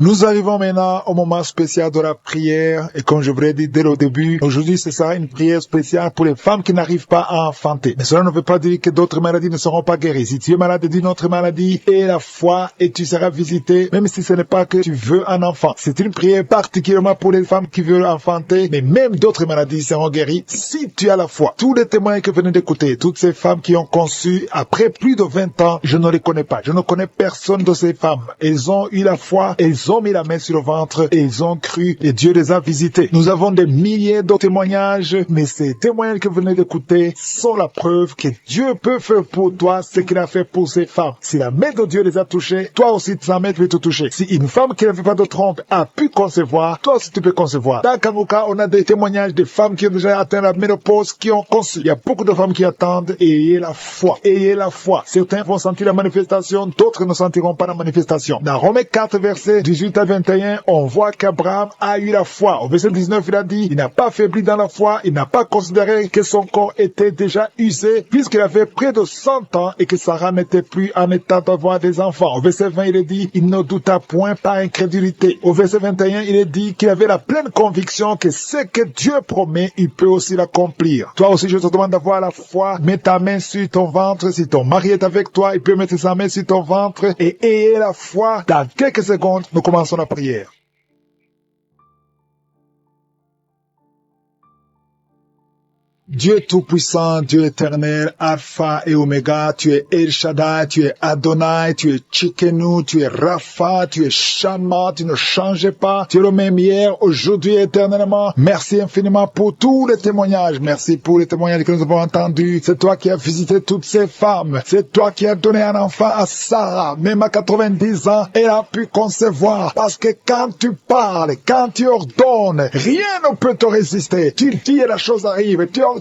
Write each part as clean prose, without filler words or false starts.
Nous arrivons maintenant au moment spécial de la prière et comme je vous l'ai dit dès le début, aujourd'hui ce sera une prière spéciale pour les femmes qui n'arrivent pas à enfanter. Mais cela ne veut pas dire que d'autres maladies ne seront pas guéries. Si tu es malade d'une autre maladie, aie la foi et tu seras visité, même si ce n'est pas que tu veux un enfant. C'est une prière particulièrement pour les femmes qui veulent enfanter, mais même d'autres maladies seront guéries si tu as la foi. Tous les témoins que vous venez d'écouter, toutes ces femmes qui ont conçu après plus de 20 ans, je ne les connais pas. Je ne connais personne de ces femmes. Elles ont eu la foi, elles ont mis la main sur le ventre et ils ont cru et Dieu les a visités. Nous avons des milliers de témoignages, mais ces témoignages que vous venez d'écouter sont la preuve que Dieu peut faire pour toi ce qu'il a fait pour ces femmes. Si la main de Dieu les a touchées, toi aussi sa main peut te toucher. Si une femme qui n'avait pas de trompe a pu concevoir, toi aussi tu peux concevoir. Dans Kanguka, on a des témoignages de femmes qui ont déjà atteint la ménopause, qui ont conçu. Il y a beaucoup de femmes qui attendent et ayez la foi. Ayez la foi. Certains vont sentir la manifestation, d'autres ne sentiront pas la manifestation. Dans Romains 4, versets 18 à 21, on voit qu'Abraham a eu la foi. Au verset 19, il a dit, il n'a pas faibli dans la foi, il n'a pas considéré que son corps était déjà usé, puisqu'il avait près de 100 ans et que Sarah n'était plus en état d'avoir des enfants. Au verset 20, il est dit, il ne douta point par incrédulité. Au verset 21, il est dit qu'il avait la pleine conviction que ce que Dieu promet, il peut aussi l'accomplir. Toi aussi, je te demande d'avoir la foi. Mets ta main sur ton ventre. Si ton mari est avec toi, il peut mettre sa main sur ton ventre et ayez la foi. Dans quelques secondes, nous commençons la prière. Dieu Tout-Puissant, Dieu éternel, Alpha et Oméga, tu es El Shaddai, tu es Adonai, tu es Tsidkenu, tu es Rapha, tu es Shammah, tu ne changes pas, tu es le même hier, aujourd'hui et éternellement. Merci infiniment pour tous les témoignages, merci pour les témoignages que nous avons entendus. C'est toi qui as visité toutes ces femmes, c'est toi qui as donné un enfant à Sarah, même à 90 ans, elle a pu concevoir, parce que quand tu parles, quand tu ordonnes, rien ne peut te résister. Tu dis et la chose arrive, tu ordonnes,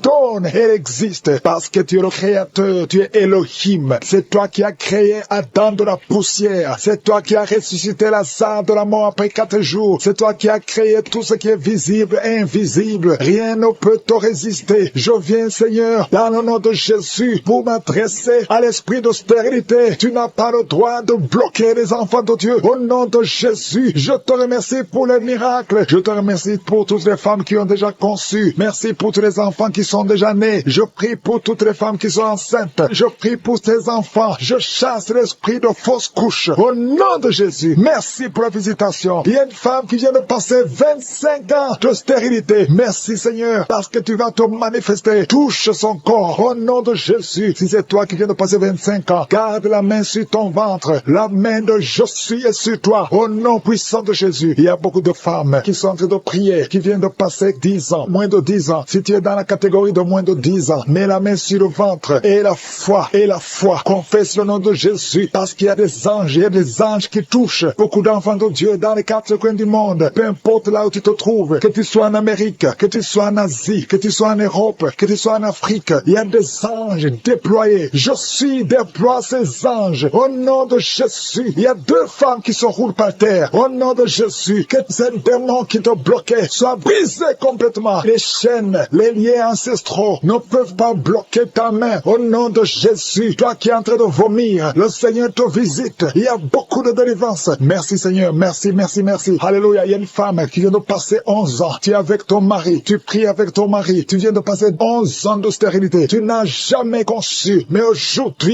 elle existe parce que tu es le créateur, tu es Elohim. C'est toi qui as créé Adam de la poussière. C'est toi qui as ressuscité Lazare de la mort après 4 jours. C'est toi qui as créé tout ce qui est visible et invisible. Rien ne peut te résister. Je viens, Seigneur, dans le nom de Jésus, pour m'adresser à l'esprit de stérilité. Tu n'as pas le droit de bloquer les enfants de Dieu. Au nom de Jésus, je te remercie pour les miracles. Je te remercie pour toutes les femmes qui ont déjà conçu. Merci pour tous les enfants qui sont déjà nés. Je prie pour toutes les femmes qui sont enceintes. Je prie pour ces enfants. Je chasse l'esprit de fausse couche. Au nom de Jésus, merci pour la visitation. Il y a une femme qui vient de passer 25 ans de stérilité. Merci Seigneur, parce que tu vas te manifester. Touche son corps. Au nom de Jésus, si c'est toi qui viens de passer 25 ans, garde la main sur ton ventre. La main de je suis est sur toi. Au nom puissant de Jésus, il y a beaucoup de femmes qui sont en train de prier, qui viennent de passer 10 ans, moins de 10 ans. Si tu es dans la catégorie de moins de 10 ans, mets la main sur le ventre et la foi, confesse le nom de Jésus, parce qu'il y a des anges, il y a des anges qui touchent beaucoup d'enfants de Dieu dans les 4 coins du monde, peu importe là où tu te trouves, que tu sois en Amérique, que tu sois en Asie, que tu sois en Europe, que tu sois en Afrique, il y a des anges déployés. Je suis déploie ces anges au nom de Jésus. Il y a 2 femmes qui se roulent par terre au nom de Jésus. Que ces démons qui te bloquaient soient brisés complètement. Les chaînes, les liens ancestraux ne peuvent pas bloquer ta main au nom de Jésus. Toi qui es en train de vomir, le Seigneur te visite. Il y a beaucoup de délivrance. Merci Seigneur, merci, merci, merci. Alléluia. Il y a une femme qui vient de passer 11 ans. Tu es avec ton mari, tu pries avec ton mari. Tu viens de passer 11 ans de stérilité. Tu n'as jamais conçu. Mais aujourd'hui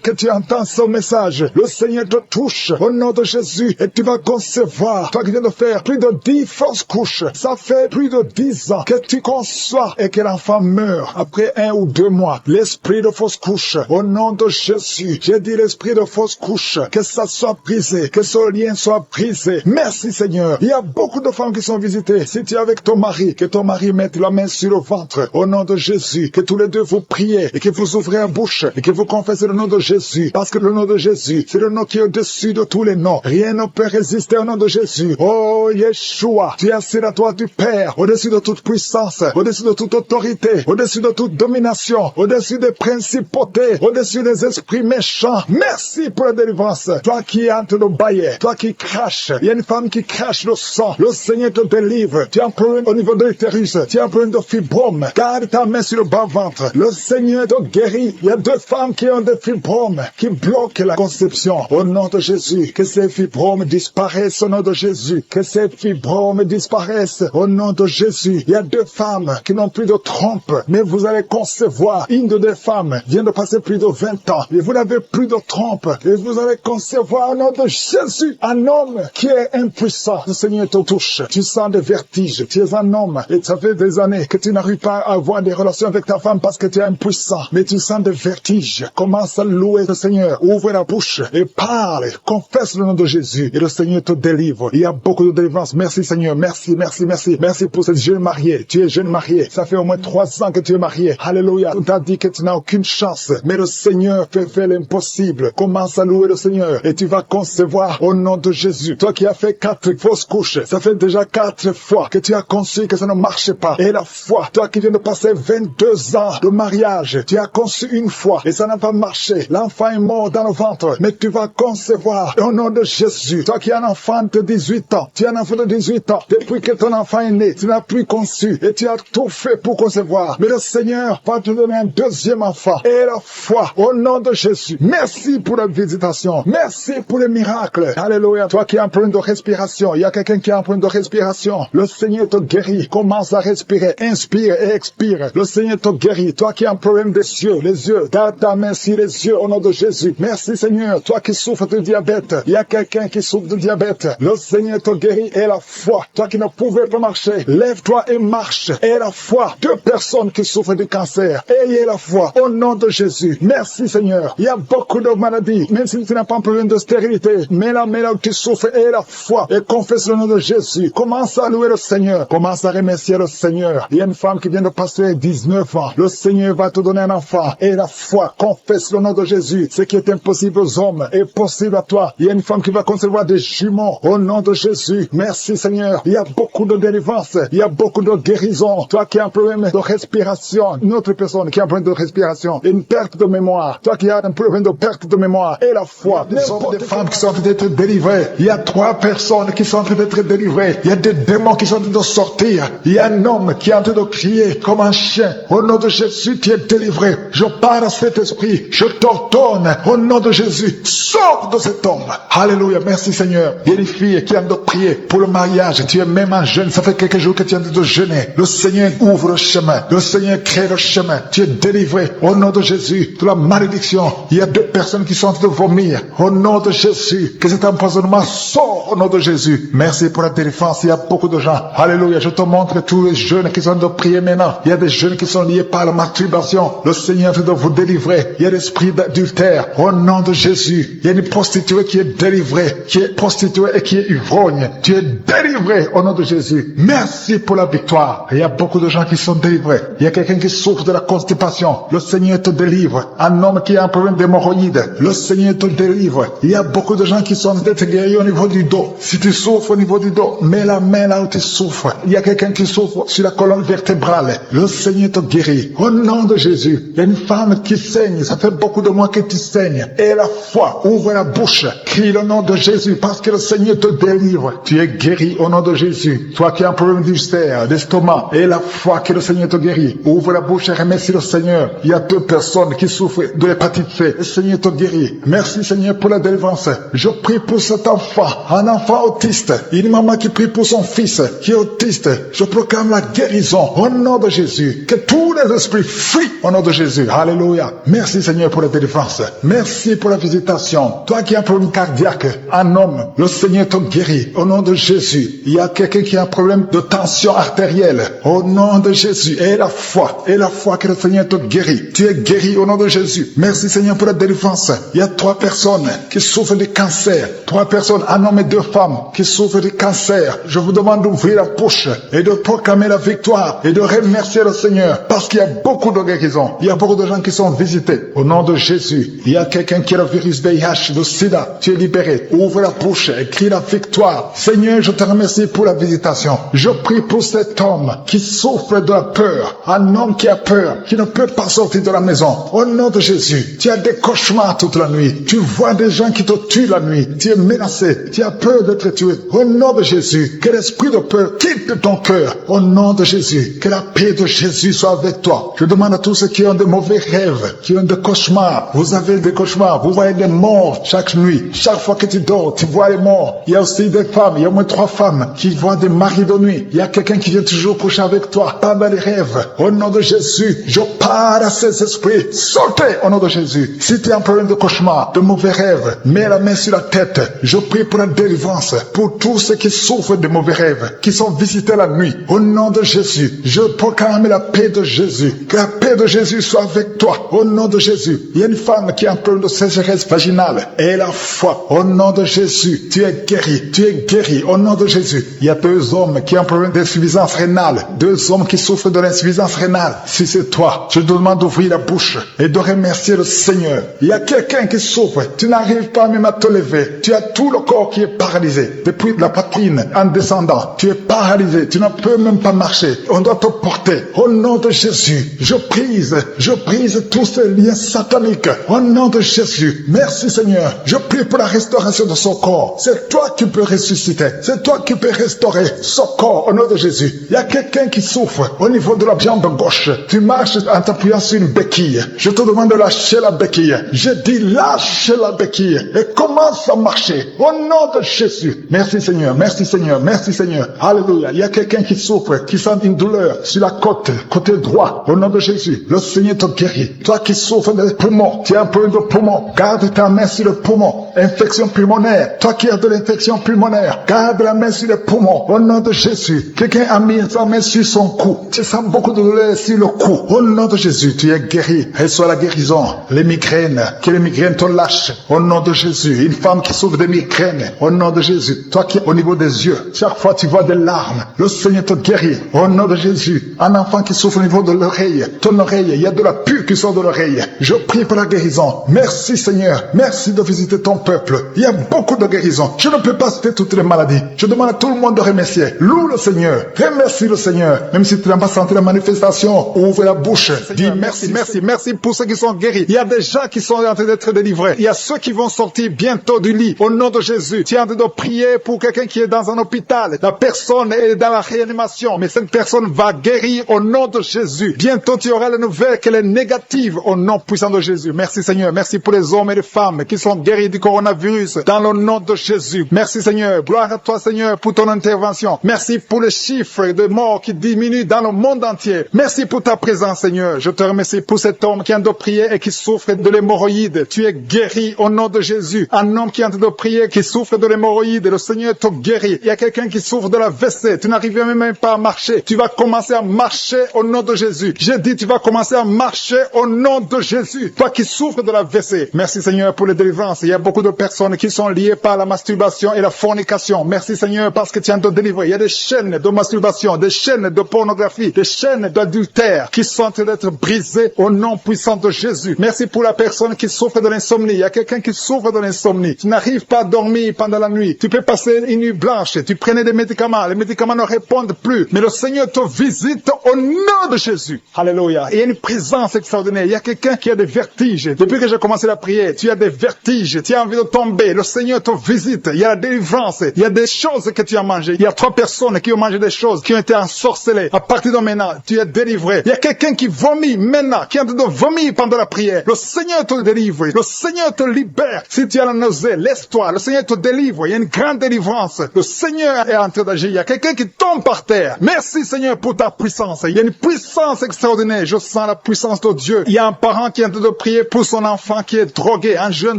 que tu entends ce message, le Seigneur te touche au nom de Jésus et tu vas concevoir. Toi qui viens de faire plus de 10 fausses couches, ça fait plus de 10 ans que tu conçois et que l'enfant meurt après 1 ou 2 mois. L'esprit de fausse couche, au nom de Jésus, j'ai dit l'esprit de fausse couche, que ça soit brisé, que ce lien soit brisé. Merci Seigneur. Il y a beaucoup de femmes qui sont visitées. Si tu es avec ton mari, que ton mari mette la main sur le ventre, au nom de Jésus, que tous les deux vous priez et que vous ouvrez la bouche et que vous confessez le nom de Jésus, parce que le nom de Jésus, c'est le nom qui est au-dessus de tous les noms. Rien ne peut résister au nom de Jésus. Oh Yeshua, tu es assis à la droite du Père, au-dessus de toute puissance. au-dessus de toute autorité, au-dessus de toute domination, au-dessus des principautés, au-dessus des esprits méchants. Merci pour la délivrance. Toi qui es en train de bailler, toi qui craches, il y a une femme qui crache le sang. Le Seigneur te délivre. Tu as un problème au niveau de l'utérus, tu as un problème de fibrome. Garde ta main sur le bas-ventre. Le Seigneur te guérit. Il y a 2 femmes qui ont des fibromes, qui bloquent la conception. Au nom de Jésus, que ces fibromes disparaissent au nom de Jésus. Que ces fibromes disparaissent au nom de Jésus. Il y a 2 femmes qui n'ont plus de trompe, mais vous allez concevoir. Une de 2 femmes vient de passer plus de 20 ans et vous n'avez plus de trompe et vous allez concevoir au nom de Jésus un homme qui est impuissant. Le Seigneur te touche. Tu sens des vertiges. Tu es un homme et ça fait des années que tu n'arrives pas à avoir des relations avec ta femme parce que tu es impuissant. Mais tu sens des vertiges. Commence à louer le Seigneur. Ouvre la bouche et parle. Confesse le nom de Jésus et le Seigneur te délivre. Il y a beaucoup de délivrance. Merci Seigneur. Merci, merci, merci. Merci pour cette jeune mariée. Tu es jeune mariée. Ça fait au moins 3 ans que tu es mariée. Alléluia. On t'a dit que tu n'as aucune chance. Mais le Seigneur fait faire l'impossible. Commence à louer le Seigneur et tu vas concevoir au nom de Jésus. Toi qui as fait 4 fausses couches, ça fait déjà 4 fois que tu as conçu que ça ne marche pas. Et la foi, toi qui viens de passer 22 ans de mariage, tu as conçu une fois et ça n'a pas marché. L'enfant est mort dans le ventre, mais tu vas concevoir au nom de Jésus. Toi qui as un enfant de 18 ans, tu as un enfant de 18 ans, depuis que ton enfant est né, tu n'as plus conçu et tu as tout fait pour concevoir. Mais le Seigneur va te donner un 2e enfant. Et la foi au nom de Jésus. Merci pour la visitation. Merci pour les miracles. Alléluia. Toi qui as un problème de respiration, il y a quelqu'un qui a un problème de respiration. Le Seigneur te guérit. Commence à respirer. Inspire et expire. Le Seigneur te guérit. Toi qui as un problème des yeux, les yeux, garde ta main sur les yeux au nom de Jésus. Merci Seigneur. Toi qui souffres de diabète, il y a quelqu'un qui souffre de diabète. Le Seigneur te guérit et la foi. Toi qui ne pouvais pas marcher, lève-toi et marche. Et la foi. 2 personnes qui souffrent de cancer. Ayez la foi au nom de Jésus. Merci Seigneur. Il y a beaucoup de maladies, même si tu n'as pas un problème de stérilité. Mais là où tu souffres, aie la foi et confesse le nom de Jésus. Commence à louer le Seigneur. Commence à remercier le Seigneur. Il y a une femme qui vient de passer 19 ans. Le Seigneur va te donner un enfant. Et la foi, confesse le nom de Jésus. Ce qui est impossible aux hommes est possible à toi. Il y a une femme qui va concevoir des jumeaux au nom de Jésus. Merci Seigneur. Il y a beaucoup de délivrance. Il y a beaucoup de guérison. Toi qui as un problème de respiration, une autre personne qui a un problème de respiration, une perte de mémoire. Toi qui as un problème de perte de mémoire et la foi. Des hommes, des femmes qui sont en train d'être délivrés. Il y a 3 personnes qui sont en train d'être délivrées. Il y a des démons qui sont en train de sortir. Il y a un homme qui est en train de crier comme un chien. Au nom de Jésus, tu es délivré. Je parle à cet esprit. Je t'ordonne au nom de Jésus. Sors de cet homme. Alléluia. Merci Seigneur. Il y a une fille qui a de prier pour le mariage. Tu es même un jeune. Ça fait quelques jours que tu es en train de jeûner. Le Seigneur ouvre le chemin. Le Seigneur crée le chemin. Tu es délivré au nom de Jésus de la malédiction. Il y a 2 personnes qui sont en train de vomir. Au nom de Jésus. Que cet empoisonnement sort au nom de Jésus. Merci pour la délivrance. Il y a beaucoup de gens. Alléluia. Je te montre tous les jeunes qui sont en train de prier maintenant. Il y a des jeunes qui sont liés par la masturbation. Le Seigneur est en train de vous délivrer. Il y a l'esprit d'adultère. Au nom de Jésus. Il y a une prostituée qui est délivrée. Qui est prostituée et qui est ivrogne. Tu es délivré au nom de Jésus. Merci pour la victoire. Il y a beaucoup de gens qui sont délivrés. Il y a quelqu'un qui souffre de la constipation. Le Seigneur te délivre. Un homme qui a un problème d'hémorroïdes. Le Seigneur te délivre. Il y a beaucoup de gens qui sont d'être guéris au niveau du dos. Si tu souffres au niveau du dos, mets la main là où tu souffres. Il y a quelqu'un qui souffre sur la colonne vertébrale. Le Seigneur te guérit. Au nom de Jésus. Il y a une femme qui saigne. Ça fait beaucoup de mois que tu saignes. Et la foi. Ouvre la bouche. Crie le nom de Jésus parce que le Seigneur te délivre. Tu es guéri au nom de Jésus. Toi qui as un problème d'ulcère, d'estomac. Et la foi que le Seigneur te guérit. Ouvre la bouche et remercie le Seigneur. Il y a 2 personnes qui souffrent de l'hépatite C. Le Seigneur te guérit. Merci Seigneur pour la délivrance. Je prie pour cet enfant. Un enfant autiste. Une maman qui prie pour son fils qui est autiste. Je proclame la guérison au nom de Jésus. Que tous les esprits fuient au nom de Jésus. Alléluia. Merci Seigneur pour la délivrance. Merci pour la visitation. Toi qui as un problème cardiaque, un homme, le Seigneur te guérit au nom de Jésus. Il y a quelqu'un qui a un problème de tension artérielle au nom de Jésus. Et la foi que le Seigneur te guérit. Tu es guéri au nom de Jésus. Merci Seigneur pour la délivrance. Il y a 3 personnes qui souffrent de cancer. 3 personnes, un homme et 2 femmes qui souffrent de cancer. Je vous demande d'ouvrir la bouche et de proclamer la victoire et de remercier le Seigneur parce qu'il y a beaucoup de guérisons. Il y a beaucoup de gens qui sont visités au nom de Jésus. Il y a quelqu'un qui a le virus VIH, le sida. Tu es libéré. Ouvre la bouche et crie la victoire. Seigneur, je te remercie pour la visitation. Je prie pour cet homme qui qui souffre de la peur, un homme qui a peur, qui ne peut pas sortir de la maison. Au nom de Jésus, tu as des cauchemars toute la nuit. Tu vois des gens qui te tuent la nuit. Tu es menacé. Tu as peur d'être tué. Au nom de Jésus, que l'esprit de peur quitte ton cœur. Au nom de Jésus, que la paix de Jésus soit avec toi. Je demande à tous ceux qui ont de mauvais rêves, qui ont des cauchemars. Vous avez des cauchemars. Vous voyez des morts chaque nuit. Chaque fois que tu dors, tu vois les morts. Il y a aussi des femmes. Il y a au moins 3 femmes qui voient des maris de nuit. Il y a quelqu'un qui vient toujours coucher avec toi. Pas dans les rêves. Au nom de Jésus, je parle à ces esprits. Sortez au nom de Jésus. Si tu as un problème de cauchemar, de mauvais rêves, mets la main sur la tête. Je prie pour la délivrance, pour tous ceux qui souffrent de mauvais rêves, qui sont visités la nuit. Au nom de Jésus, je proclame la paix de Jésus. Que la paix de Jésus soit avec toi. Au nom de Jésus. Il y a une femme qui a un problème de sécheresse vaginale. Et la foi. Au nom de Jésus, tu es guéri. Tu es guéri. Au nom de Jésus. Il y a 2 hommes qui ont un problème d'insuffisance rénale. 2 hommes qui souffrent de l'insuffisance rénale. Si c'est toi, je te demande d'ouvrir la bouche et de remercier le Seigneur. Il y a quelqu'un qui souffre. Tu n'arrives pas même à te lever. Tu as tout le corps qui est paralysé. Depuis la poitrine en descendant, tu es paralysé. Tu ne peux même pas marcher. On doit te porter. Au nom de Jésus, je brise tous ces liens sataniques. Au nom de Jésus, merci Seigneur. Je prie pour la restauration de son corps. C'est toi qui peux ressusciter. C'est toi qui peux restaurer son corps au nom de Jésus. Il y a quelqu'un qui souffre au niveau de la jambe gauche. Tu marches en t'appuyant sur une béquille. Je te demande de lâcher la béquille. Je dis lâche la béquille et commence à marcher au nom de Jésus. Merci Seigneur, merci Seigneur, merci Seigneur. Alléluia. Il y a quelqu'un qui souffre, qui sent une douleur sur la côté droit. Au nom de Jésus, le Seigneur te guérit. Toi qui souffres des poumons, tu as un problème de poumon, garde ta main sur le poumon. Infection pulmonaire. Toi qui as de l'infection pulmonaire, garde la main sur le poumon. Au nom de Jésus. Quelqu'un a mis sa main sur son cou. Tu sens beaucoup de douleur sur le cou. Au nom de Jésus, tu es guéri. Reçois la guérison. Les migraines, que les migraines te lâchent. Au nom de Jésus. Une femme qui souffre de migraines. Au nom de Jésus. Toi qui es au niveau des yeux, chaque fois tu vois des larmes. Le Seigneur te guérit. Au nom de Jésus. Un enfant qui souffre au niveau de l'oreille. Ton oreille, il y a de la pus qui sort de l'oreille. Je prie pour la guérison. Merci Seigneur. Merci de visiter ton peuple. Il y a beaucoup de guérisons. Je ne peux pas citer toutes les maladies. Je demande à tout le monde de remercier. Loue le Seigneur. Remercie le Seigneur. Même si tu n'as pas senti la manifestation, ouvre la bouche. Dis merci, merci, merci pour ceux qui sont guéris. Il y a des gens qui sont en train d'être délivrés. Il y a ceux qui vont sortir bientôt du lit. Au nom de Jésus, tu es en train de prier pour quelqu'un qui est dans un hôpital. La personne est dans la réanimation, mais cette personne va guérir au nom de Jésus. Bientôt, tu auras la nouvelle qu'elle est négative au nom puissant de Jésus. Merci Seigneur. Merci pour les hommes et les femmes qui sont guéris du coronavirus dans le nom de Jésus. Merci Seigneur. Gloire à toi Seigneur pour ton intervention. Merci pour les chiffres de morts qui diminuent dans le monde entier. Merci pour ta présence Seigneur. Je te remercie pour cet homme qui est en train de prier et qui souffre de l'hémorroïde. Tu es guéri au nom de Jésus. Un homme qui est en train de prier, qui souffre de l'hémorroïde, le Seigneur te guérit. Il y a quelqu'un qui souffre de la WC. Tu n'arrives même pas à marcher. Tu vas commencer à marcher au nom de Jésus. J'ai dit, tu vas commencer à marcher au nom de Jésus. Toi qui souffres de la WC. Merci Seigneur pour les délivrances. Il y a beaucoup de personnes qui sont liées par la masturbation et la fornication. Merci Seigneur parce que tu es en train de délivrer. Il y a des chaînes de masturbation, des chaînes de pornographie, des chaînes d'adultère qui sont en train d'être brisées au nom puissant de Jésus. Merci pour la personne qui souffre de l'insomnie. Il y a quelqu'un qui souffre de l'insomnie. Tu n'arrives pas à dormir pendant la nuit. Tu peux passer une nuit blanche. Tu prenais des médicaments. Les médicaments ne répondent plus. Mais le Seigneur te visite au nom de Jésus. Alléluia. Il y a une présence extraordinaire. Il y a quelqu'un qui a des vertiges. Depuis que j'ai commencé la prière, tu as des vertiges. Tu as envie de tomber. Le Seigneur te visite. Il y a la délivrance. Il y a des choses que tu as mangées. Il y a 3 personnes qui ont mangé des choses, qui ont été ensorcelées. À partir de maintenant, tu es délivré. Il y a quelqu'un qui vomit maintenant, qui est en train de vomir pendant la prière. Le Seigneur te délivre. Le Seigneur te libère. Si tu as la nausée, laisse-toi. Le Seigneur te délivre. Il y a une grande délivrance. Le Seigneur est en train d'agir. Il y a quelqu'un qui tombe par terre. Merci Seigneur pour ta puissance. Il y a une puissance extraordinaire. Je sens la puissance de Dieu. Il y a un parent qui est en train de prier pour son enfant qui est drogué, un jeune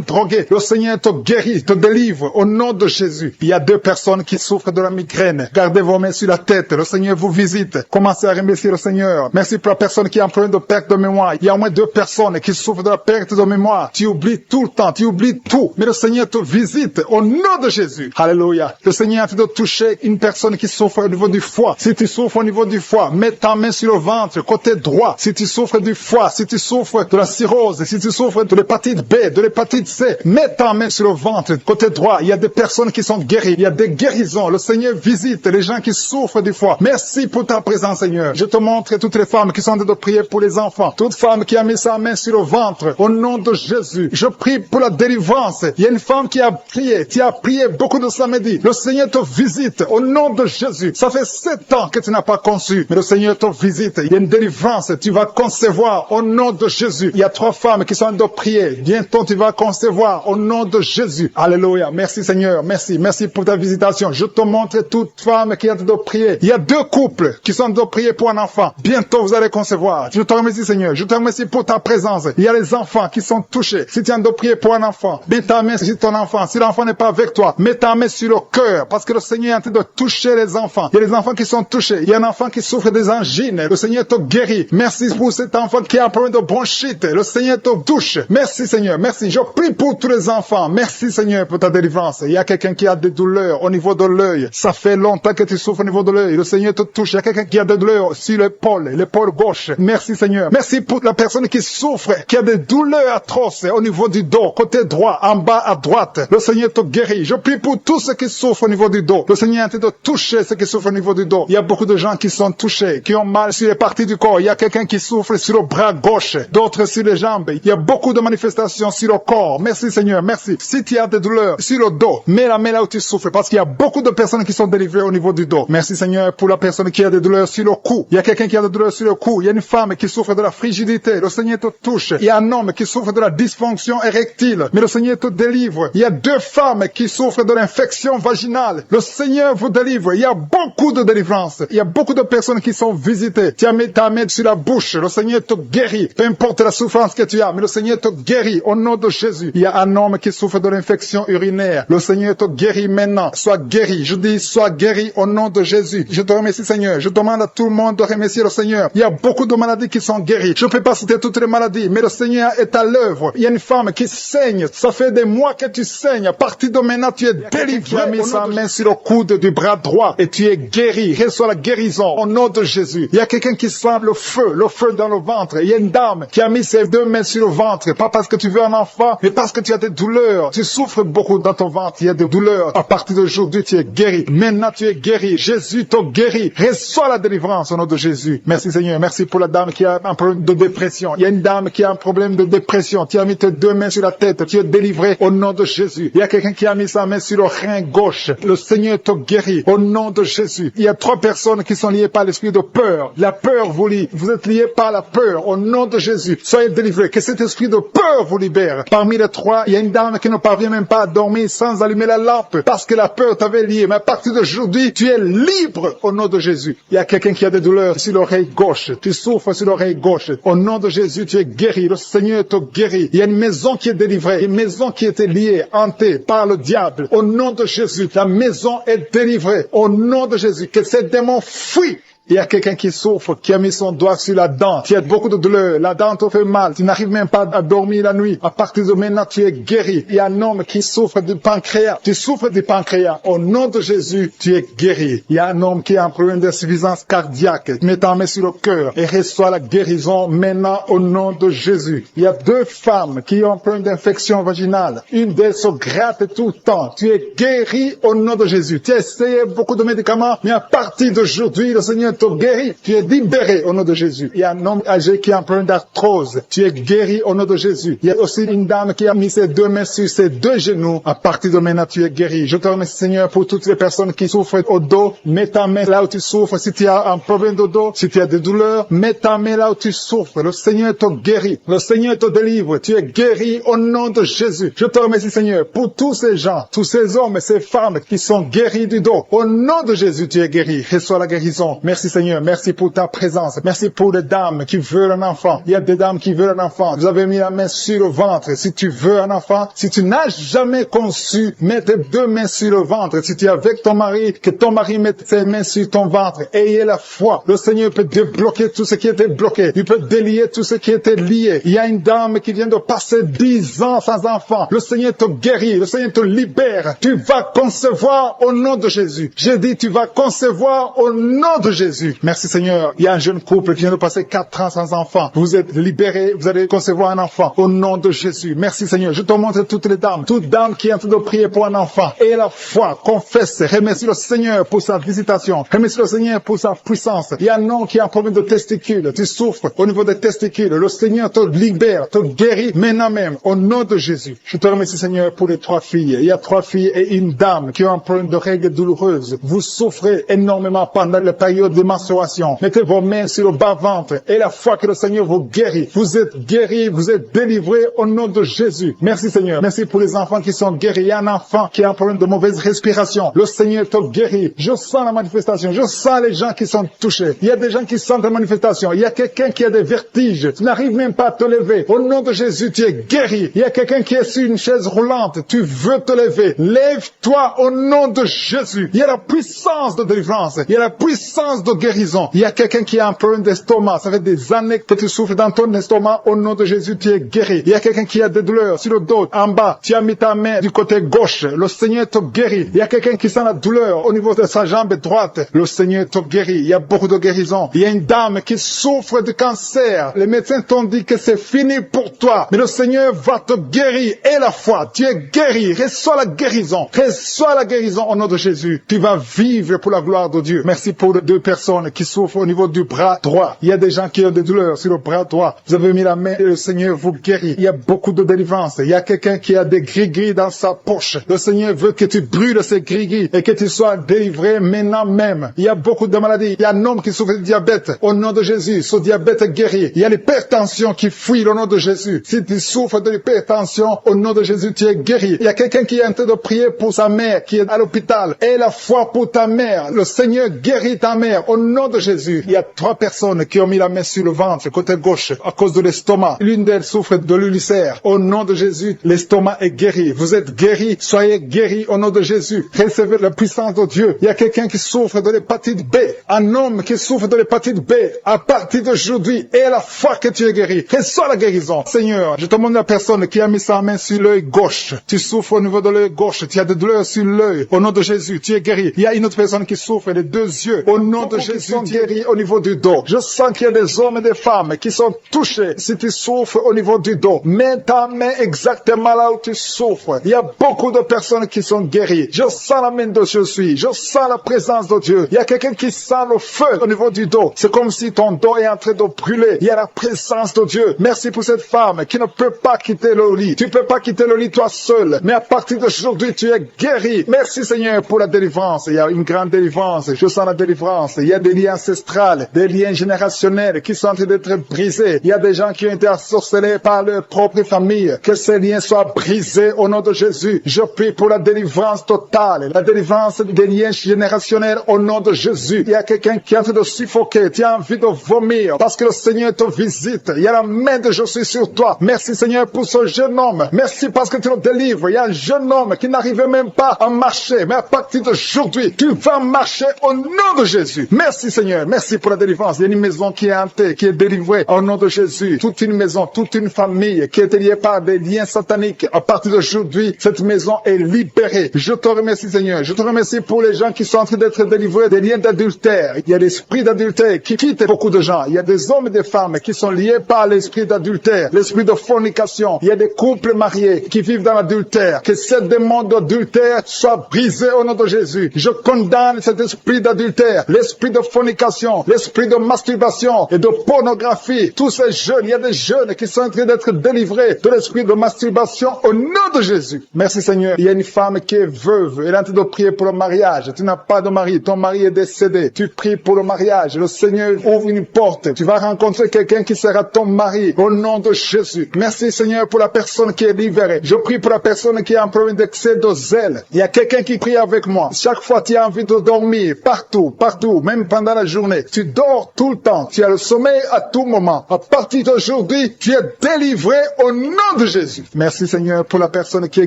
drogué. Le Seigneur te guérit, te délivre au nom de Jésus. Il y a 2 personnes qui souffrent de la migraine. Gardez vos mains sur la tête. Le Seigneur vous visite. Commencez à remercier le Seigneur. Merci pour la personne qui a un problème de perte de mémoire. Il y a au moins 2 personnes qui souffrent de la perte de mémoire. Tu oublies tout le temps, tu oublies tout. Mais le Seigneur te visite au nom de Jésus. Alléluia. Le Seigneur est en train de toucher une personne qui souffre au niveau du foie. Si tu souffres au niveau du foie, mets ta main sur le ventre, côté droit. Si tu souffres du foie, si tu souffres de la cirrhose, si tu souffres de l'hépatite B, de l'hépatite C, mets ta main sur le ventre, côté droit. Il y a des personnes qui sont guéries. Il y a des guérisons. Le Seigneur visite les gens qui souffrent du foie. Merci pour ta présence, Seigneur. Je te montre toutes les femmes qui sont en train de prier pour les enfants. Toute femme qui a mis sa main sur le ventre, au nom de Jésus. Je prie pour la délivrance. Il y a une femme qui a prié. Tu as prié beaucoup de samedi. Le Seigneur te visite au nom de Jésus. Ça fait 7 ans que tu n'as pas conçu, mais le Seigneur te visite. Il y a une délivrance. Tu vas concevoir au nom de Jésus. Il y a 3 femmes qui sont en train de prier. Bientôt tu vas concevoir au nom de Jésus. Alléluia. Merci Seigneur. Merci. Merci pour ta visitation. Je te montre toute femme qui est en train de prier. Il y a 2 couples qui sont en train de prier pour un enfant. Bientôt vous allez concevoir. Je te remercie Seigneur. Je te remercie pour ta présence. Il y a les enfants qui sont touchés. Si tu es en train de prier pour un enfant, mets ta main sur ton enfant. Si l'enfant n'est pas avec toi, mets ta main sur le cœur, parce que le Seigneur est en train de toucher les enfants. Il y a les enfants qui sont touchés. Il y a un enfant qui souffre des angines. Le Seigneur te guérit. Merci pour cet enfant qui a un problème de bronchite. Le Seigneur te touche. Merci Seigneur. Merci. Je prie pour tous les enfants. Merci Seigneur pour ta délivrance. Il y a quelqu'un qui a des douleurs au niveau de l'œil. Ça fait longtemps que tu souffres au niveau de l'œil. Le Seigneur te touche. Il y a quelqu'un qui a des douleurs sur l'épaule gauche. Merci Seigneur. Merci pour la personne qui souffre, qui a des douleurs atroces au niveau du dos, côté droit, en bas à droite. Le Seigneur te guérit. Je prie pour tous ceux qui souffrent au niveau du dos. Le Seigneur est en train de toucher ceux qui souffrent au niveau du dos. Il y a beaucoup de gens qui sont touchés, qui ont mal sur les parties du corps. Il y a quelqu'un qui souffre sur le bras gauche, d'autres sur les jambes. Il y a beaucoup de manifestations sur le corps. Merci Seigneur, merci. Si tu as des douleurs sur le dos, mets la main là où tu souffres, parce qu'il y a beaucoup de personnes qui sont délivrées au niveau du dos. Merci Seigneur pour la personne qui a des douleurs sur le cou. Il y a quelqu'un qui a des douleurs sur le cou. Il y a une femme qui souffre de la frigidité. Le Seigneur te touche. Il y a un homme qui souffre de la dysfonction érectile. Mais le Seigneur te délivre. Il y a 2 femmes qui souffrent de l'infection vaginale. Le Seigneur vous délivre. Il y a beaucoup de délivrance. Il y a beaucoup de personnes qui sont visitées. Tu as mis ta main sur la bouche. Le Seigneur te guérit. Peu importe la souffrance que tu as, mais le Seigneur te guérit au nom de Jésus. Il y a un homme qui souffre de l'infection urinaire. Le Seigneur te guérit maintenant. Sois guéri. Je dis, sois guéri au nom de Jésus. Je te remercie Seigneur. Je demande à tout le monde de remercier le Seigneur. Il y a beaucoup de maladies qui sont guéries. Je ne peux pas citer toutes les maladies, mais le Seigneur est à l'œuvre. Il y a une femme qui saigne. Ça fait des mois que tu saignes. À partir de maintenant, tu es délivré. Tu as mis sa main sur le coude du bras droit et tu es guéri. Reçois la guérison au nom de Jésus. Il y a quelqu'un qui sent le feu dans le ventre. Il y a une dame qui a mis ses 2 mains sur le ventre. Pas parce que tu veux un enfant, mais parce que tu as des douleurs. Tu souffres beaucoup dans ton ventre. Il y a des douleurs. À partir d'aujourd'hui, tu es guéri. Maintenant, tu es guéri. Jésus te guérit. Reçois la délivrance au nom de Jésus. Merci Seigneur. Merci pour la dame qui a un problème de dépression. Il y a une dame qui a un problème de dépression. Tu as mis tes 2 mains sur la tête. Tu es délivré au nom de Jésus. Il y a quelqu'un qui a mis sa main sur le rein gauche. Le Seigneur te guérit au nom de Jésus. Il y a 3 personnes qui sont liées par l'esprit de peur. La peur vous lie. Vous êtes liés par la peur au nom de Jésus. Soyez délivrés. Que cet esprit de peur vous libère. Parmi les 3, il y a une dame qui ne parvient même pas à dormir sans allumer la lampe parce que la peur t'avait lié. Mais à partir d'aujourd'hui, tu es libre au nom de Jésus. Il y a quelqu'un qui a des douleurs sur l'oreille gauche. Tu souffres sur l'oreille gauche. Au nom de Jésus, tu es guéri. Le Seigneur te guérit. Il y a une maison qui est délivrée. Une maison qui était liée, hantée par le diable. Au nom de Jésus, la maison est délivrée. Au nom de Jésus, que ces démons fuient. Il y a quelqu'un qui souffre, qui a mis son doigt sur la dent. Tu as beaucoup de douleur. La dent te fait mal. Tu n'arrives même pas à dormir la nuit. À partir de maintenant, tu es guéri. Il y a un homme qui souffre du pancréas. Tu souffres du pancréas. Au nom de Jésus, tu es guéri. Il y a un homme qui a un problème d'insuffisance cardiaque. Mets ta main sur le cœur et reçois la guérison maintenant au nom de Jésus. Il y a 2 femmes qui ont un problème d'infection vaginale. Une d'elles se gratte tout le temps. Tu es guéri au nom de Jésus. Tu as essayé beaucoup de médicaments, mais à partir d'aujourd'hui, le Seigneur te guérit. Tu es libéré au nom de Jésus. Il y a un homme âgé qui a un problème d'arthrose. Tu es guéri au nom de Jésus. Il y a aussi une dame qui a mis ses 2 mains sur ses 2 genoux. À partir de maintenant, tu es guéri. Je te remercie, Seigneur, pour toutes les personnes qui souffrent au dos. Mets ta main là où tu souffres. Si tu as un problème de dos, si tu as des douleurs, mets ta main là où tu souffres. Le Seigneur te guérit. Le Seigneur te délivre. Tu es guéri au nom de Jésus. Je te remercie, Seigneur, pour tous ces gens, tous ces hommes et ces femmes qui sont guéris du dos. Au nom de Jésus, tu es guéri. Reçois la guérison. Merci, Seigneur. Merci pour ta présence. Merci pour les dames qui veulent un enfant. Il y a des dames qui veulent un enfant. Vous avez mis la main sur le ventre. Si tu veux un enfant, si tu n'as jamais conçu, mets tes 2 mains sur le ventre. Si tu es avec ton mari, que ton mari mette ses mains sur ton ventre. Ayez la foi. Le Seigneur peut débloquer tout ce qui était bloqué. Il peut délier tout ce qui était lié. Il y a une dame qui vient de passer 10 ans sans enfant. Le Seigneur te guérit. Le Seigneur te libère. Tu vas concevoir au nom de Jésus. J'ai dit, tu vas concevoir au nom de Jésus. Jésus. Merci Seigneur. Il y a un jeune couple qui vient de passer 4 ans sans enfant. Vous êtes libérés, vous allez concevoir un enfant. Au nom de Jésus. Merci Seigneur. Je te montre toutes les dames. Toute dame qui est en train de prier pour un enfant. Et la foi, confesse, remercie le Seigneur pour sa visitation. Remercie le Seigneur pour sa puissance. Il y a un homme qui a un problème de testicules. Tu souffres au niveau des testicules. Le Seigneur te libère, te guérit maintenant même. Au nom de Jésus. Je te remercie Seigneur pour les 3 filles. Il y a 3 filles et une dame qui ont un problème de règles douloureuses. Vous souffrez énormément pendant la période de menstruation. Mettez vos mains sur le bas-ventre et la foi que le Seigneur vous guérit. Vous êtes guéris, vous êtes délivrés au nom de Jésus. Merci Seigneur. Merci pour les enfants qui sont guéris. Il y a un enfant qui a un problème de mauvaise respiration. Le Seigneur te guérit. Je sens la manifestation. Je sens les gens qui sont touchés. Il y a des gens qui sentent la manifestation. Il y a quelqu'un qui a des vertiges. Tu n'arrives même pas à te lever. Au nom de Jésus, tu es guéri. Il y a quelqu'un qui est sur une chaise roulante. Tu veux te lever. Lève-toi au nom de Jésus. Il y a la puissance de délivrance. Il y a la puissance de guérison. Il y a quelqu'un qui a un problème d'estomac. Ça fait des années que tu souffres dans ton estomac. Au nom de Jésus, tu es guéri. Il y a quelqu'un qui a des douleurs sur le dos, en bas. Tu as mis ta main du côté gauche. Le Seigneur te guérit. Il y a quelqu'un qui sent la douleur au niveau de sa jambe droite. Le Seigneur te guérit. Il y a beaucoup de guérison. Il y a une dame qui souffre de cancer. Les médecins t'ont dit que c'est fini pour toi. Mais le Seigneur va te guérir. Et la foi, tu es guéri. Reçois la guérison. Reçois la guérison au nom de Jésus. Tu vas vivre pour la gloire de Dieu. Merci pour les 2 personnes qui souffrent au niveau du bras droit. Il y a des gens qui ont des douleurs sur le bras droit. Vous avez mis la main et le Seigneur vous guérit. Il y a beaucoup de délivrance. Il y a quelqu'un qui a des gris-gris dans sa poche. Le Seigneur veut que tu brûles ces gris-gris et que tu sois délivré maintenant même. Il y a beaucoup de maladies. Il y a un homme qui souffre de diabète. Au nom de Jésus, ce diabète est guéri. Il y a l'hypertension qui fuit au nom de Jésus. Si tu souffres de l'hypertension, au nom de Jésus, tu es guéri. Il y a quelqu'un qui est en train de prier pour sa mère qui est à l'hôpital. Et la foi pour ta mère. Le Seigneur guérit ta mère. Au nom de Jésus. Il y a 3 personnes qui ont mis la main sur le ventre, côté gauche, à cause de l'estomac. L'une d'elles souffre de l'ulcère. Au nom de Jésus, l'estomac est guéri. Vous êtes guéris. Soyez guéris au nom de Jésus. Recevez la puissance de Dieu. Il y a quelqu'un qui souffre de l'hépatite B. Un homme qui souffre de l'hépatite B. À partir d'aujourd'hui, et la foi que tu es guéri. Reçois la guérison. Seigneur, je te demande la personne qui a mis sa main sur l'œil gauche. Tu souffres au niveau de l'œil gauche. Tu as des douleurs sur l'œil. Au nom de Jésus, tu es guéri. Il y a une autre personne qui souffre des 2 yeux. Au nom de Jésus, tu es guéri au niveau du dos. Je sens qu'il y a des hommes et des femmes qui sont touchés si tu souffres au niveau du dos. Mets ta main exactement là où tu souffres. Il y a beaucoup de personnes qui sont guéries. Je sens la main de Jésus. Je sens la présence de Dieu. Il y a quelqu'un qui sent le feu au niveau du dos. C'est comme si ton dos est en train de brûler. Il y a la présence de Dieu. Merci pour cette femme qui ne peut pas quitter le lit. Tu ne peux pas quitter le lit toi seul. Mais à partir d'aujourd'hui, tu es guéri. Merci Seigneur pour la délivrance. Il y a une grande délivrance. Je sens la délivrance. Il y a des liens ancestrales, des liens générationnels qui sont en train d'être brisés. Il y a des gens qui ont été ensorcelés par leur propre famille. Que ces liens soient brisés au nom de Jésus. Je prie pour la délivrance totale. La délivrance des liens générationnels au nom de Jésus. Il y a quelqu'un qui est en train de suffoquer. Tu as envie de vomir parce que le Seigneur te visite. Il y a la main de Jésus sur toi. Merci Seigneur pour ce jeune homme. Merci parce que tu le délivres. Il y a un jeune homme qui n'arrivait même pas à marcher. Mais à partir d'aujourd'hui, tu vas marcher au nom de Jésus. Merci Seigneur. Merci pour la délivrance. Il y a une maison qui est hantée, qui est délivrée au nom de Jésus. Toute une maison, toute une famille qui est liée par des liens sataniques. À partir d'aujourd'hui, cette maison est libérée. Je te remercie Seigneur. Je te remercie pour les gens qui sont en train d'être délivrés des liens d'adultère. Il y a l'esprit d'adultère qui quitte beaucoup de gens. Il y a des hommes et des femmes qui sont liés par l'esprit d'adultère, l'esprit de fornication. Il y a des couples mariés qui vivent dans l'adultère. Que ce démon d'adultère soit brisé au nom de Jésus. Je condamne cet esprit d'adultère, l'esprit de fornication, l'esprit de masturbation et de pornographie. Tous ces jeunes, il y a des jeunes qui sont en train d'être délivrés de l'esprit de masturbation au nom de Jésus. Merci Seigneur. Il y a une femme qui est veuve. Elle est en train de prier pour le mariage. Tu n'as pas de mari. Ton mari est décédé. Tu pries pour le mariage. Le Seigneur ouvre une porte. Tu vas rencontrer quelqu'un qui sera ton mari au nom de Jésus. Merci Seigneur pour la personne qui est libérée. Je prie pour la personne qui a un problème d'excès de zèle. Il y a quelqu'un qui prie avec moi. Chaque fois tu as envie de dormir, partout, même pendant la journée. Tu dors tout le temps. Tu as le sommeil à tout moment. À partir d'aujourd'hui, tu es délivré au nom de Jésus. Merci Seigneur pour la personne qui est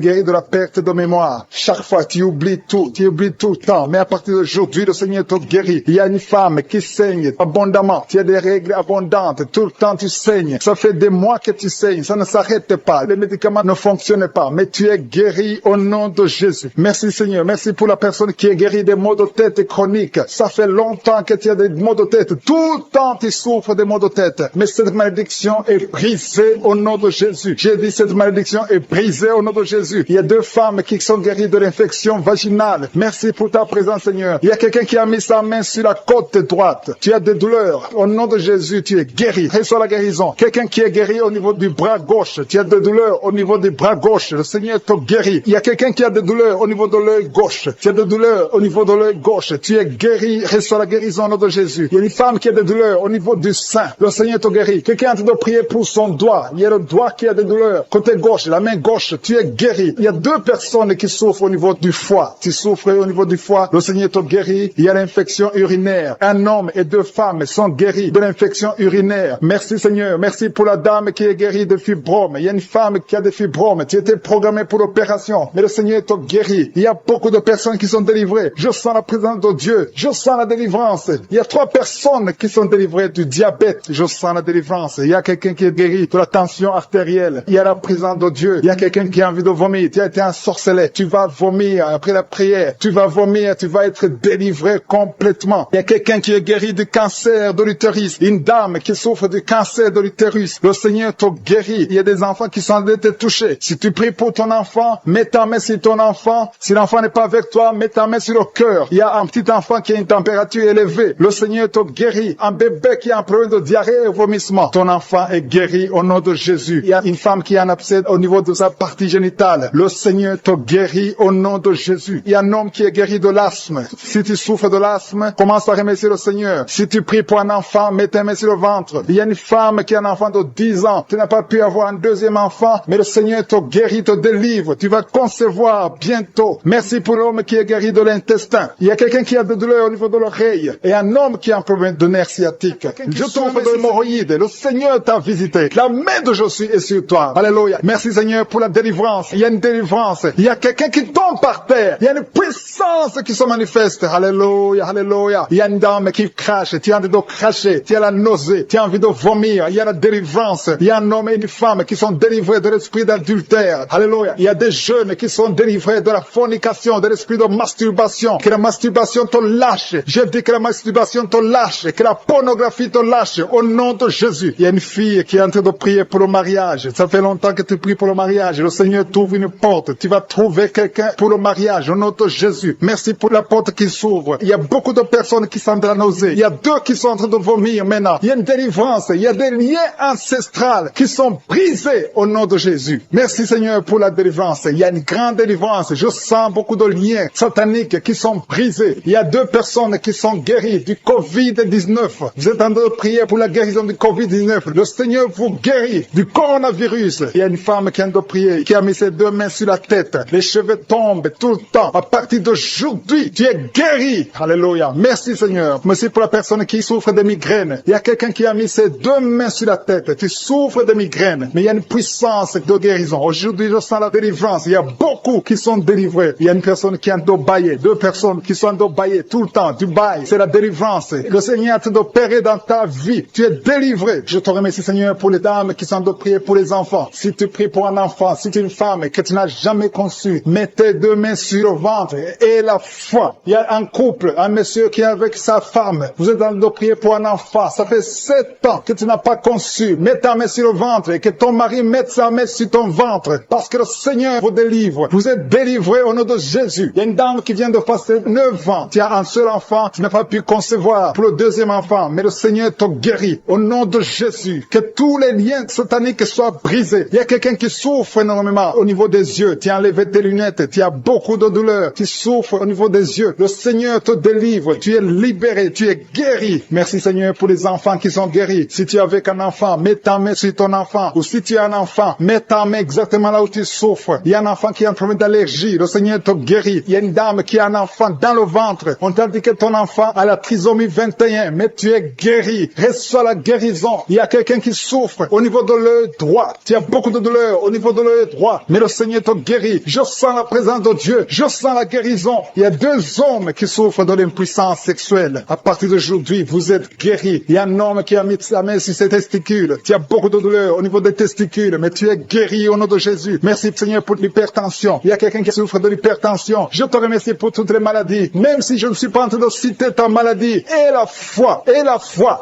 guérie de la perte de mémoire. Chaque fois tu oublies tout le temps. Mais à partir d'aujourd'hui, le Seigneur te guérit. Il y a une femme qui saigne abondamment. Tu as des règles abondantes. Tout le temps tu saignes. Ça fait des mois que tu saignes. Ça ne s'arrête pas. Les médicaments ne fonctionnent pas. Mais tu es guéri au nom de Jésus. Merci Seigneur. Merci pour la personne qui est guérie des maux de tête chroniques. Ça fait longtemps longtemps que tu as des maux de tête. Tout le temps, tu souffres des maux de tête. Mais cette malédiction est brisée au nom de Jésus. J'ai dit, cette malédiction est brisée au nom de Jésus. Il y a 2 femmes qui sont guéries de l'infection vaginale. Merci pour ta présence, Seigneur. Il y a quelqu'un qui a mis sa main sur la côte droite. Tu as des douleurs. Au nom de Jésus, tu es guéri. Reçois la guérison. Quelqu'un qui est guéri au niveau du bras gauche. Tu as des douleurs au niveau du bras gauche. Le Seigneur te guérit. Il y a quelqu'un qui a des douleurs au niveau de l'œil gauche. Tu as des douleurs au niveau de l'œil gauche. Tu es guéri. Reçois la guérison au nom de Jésus. Il y a une femme qui a des douleurs au niveau du sein. Le Seigneur te guérit. Quelqu'un est en train de prier pour son doigt. Il y a le doigt qui a des douleurs. Côté gauche, la main gauche, tu es guéri. Il y a 2 personnes qui souffrent au niveau du foie. Tu souffres au niveau du foie. Le Seigneur te guérit. Il y a l'infection urinaire. Un homme et 2 femmes sont guéris de l'infection urinaire. Merci Seigneur. Merci pour la dame qui est guérie de fibromes. Il y a une femme qui a des fibromes. Tu étais programmée pour l'opération. Mais le Seigneur te guérit. Il y a beaucoup de personnes qui sont délivrées. Je sens la présence de Dieu. Je sens la délivrance. Il y a 3 personnes qui sont délivrées du diabète. Je sens la délivrance. Il y a quelqu'un qui est guéri de la tension artérielle. Il y a la présence de Dieu. Il y a quelqu'un qui a envie de vomir. Tu as été ensorcelé. Tu vas vomir après la prière. Tu vas vomir. Tu vas être délivré complètement. Il y a quelqu'un qui est guéri du cancer de l'utérus. Une dame qui souffre du cancer de l'utérus. Le Seigneur te guérit. Il y a des enfants qui sont en train de te toucher. Si tu pries pour ton enfant, mets ta main sur ton enfant. Si l'enfant n'est pas avec toi, mets ta main sur le cœur. Il y a un petit enfant qui a une température élevée. Le Seigneur te guérit. Un bébé qui a un problème de diarrhée et vomissement. Ton enfant est guéri au nom de Jésus. Il y a une femme qui a un abcès au niveau de sa partie génitale. Le Seigneur te guérit au nom de Jésus. Il y a un homme qui est guéri de l'asthme. Si tu souffres de l'asthme, commence à remercier le Seigneur. Si tu pries pour un enfant, mets ta main sur le ventre. Il y a une femme qui a un enfant de 10 ans. Tu n'as pas pu avoir un 2e enfant, mais le Seigneur te guérit, te délivre. Tu vas concevoir bientôt. Merci pour l'homme qui est guéri de l'intestin. Il y a quelqu'un qui a des douleurs au niveau de l'oreille. Et un homme qui a un problème de nerf sciatique. Je tombe de l'hémorroïde. Le Seigneur t'a visité. La main de Jésus est sur toi. Alléluia. Merci Seigneur pour la délivrance. Il y a une délivrance. Il y a quelqu'un qui tombe par terre. Il y a une puissance qui se manifeste. Alléluia. Alléluia. Il y a une dame qui crache. Tu as envie de cracher. Tu as la nausée. Tu as envie de vomir. Il y a la délivrance. Il y a un homme et une femme qui sont délivrés de l'esprit d'adultère. Alléluia. Il y a des jeunes qui sont délivrés de la fornication, de l'esprit de masturbation. Que la masturbation te lâche. Je dis que la masturbation te lâche. Que la pornographie te lâche. Au nom de Jésus. Il y a une fille qui est en train de prier pour le mariage. Ça fait longtemps que tu pries pour le mariage. Le Seigneur t'ouvre une porte. Tu vas trouver quelqu'un pour le mariage. Au nom de Jésus. Merci pour la porte qui s'ouvre. Il y a beaucoup de personnes qui sont de la nausée. Il y a 2 qui sont en train de vomir maintenant. Il y a une délivrance. Il y a des liens ancestrales qui sont brisés au nom de Jésus. Merci Seigneur pour la délivrance. Il y a une grande délivrance. Je sens beaucoup de liens sataniques qui sont brisés. Il y a 2 personnes qui sont guéries du Covid-19. Vous êtes en train de prier pour la guérison du Covid-19. Le Seigneur vous guérit du coronavirus. Il y a une femme qui est en train de prier, qui a mis ses 2 mains sur la tête. Les cheveux tombent tout le temps. À partir d'aujourd'hui, tu es guéri. Alléluia. Merci Seigneur. Merci pour la personne qui souffre de migraines. Il y a quelqu'un qui a mis ses 2 mains sur la tête. Tu souffres de migraines. Mais il y a une puissance de guérison. Aujourd'hui, je sens la délivrance. Il y a beaucoup qui sont délivrés. Il y a une personne qui est en train de bailler. 2 personnes qui sont en train de bailler tout le temps. Du bail. C'est la délivrance. Le Seigneur est en train d'opérer dans ta vie. Tu es délivré. Je te remercie Seigneur pour les dames qui sont en train de prier pour les enfants. Si tu pries pour un enfant, si tu es une femme que tu n'as jamais conçu, mets tes 2 mains sur le ventre et la foi. Il y a un couple, un monsieur qui est avec sa femme. Vous êtes en train de prier pour un enfant. Ça fait 7 ans que tu n'as pas conçu. Mets ta main sur le ventre et que ton mari mette sa main sur ton ventre. Parce que le Seigneur vous délivre. Vous êtes délivré au nom de Jésus. Il y a une dame qui vient de passer 9 ans. Tu as un seul enfant. Tu n'as pas pu concevoir pour le 2e enfant. Mais le Seigneur te guérit. Au nom de Jésus. Que tous les liens sataniques soient brisés. Il y a quelqu'un qui souffre énormément au niveau des yeux. Tu as enlevé tes lunettes. Tu as beaucoup de douleur. Tu souffres au niveau des yeux. Le Seigneur te délivre. Tu es libéré. Tu es guéri. Merci Seigneur pour les enfants qui sont guéris. Si tu es avec un enfant, mets ta main sur ton enfant. Ou si tu as un enfant, mets ta main exactement là où tu souffres. Il y a un enfant qui a un problème d'allergie. Le Seigneur te guérit. Il y a une dame qui a un enfant dans le ventre. On t'a dit que ton enfant a la trisomie 21. Mais tu es guéri. Reçois la guérison. Il y a quelqu'un qui souffre au niveau de l'œil droit. Tu as beaucoup de douleur au niveau de l'œil droit. Mais le Seigneur te guérit. Je sens la présence de Dieu. Je sens la guérison. Il y a 2 hommes qui souffrent de l'impuissance sexuelle. À partir d'aujourd'hui, vous êtes guéris. Il y a un homme qui a mis sa main sur ses testicules. Tu as beaucoup de douleur au niveau des testicules. Mais tu es guéri au nom de Jésus. Merci Seigneur pour l'hypertension. Il y a quelqu'un qui souffre de l'hypertension. Je te remercie pour toutes les maladies. Même si je ne suis pas en train de citer quitter ta maladie. Et la foi,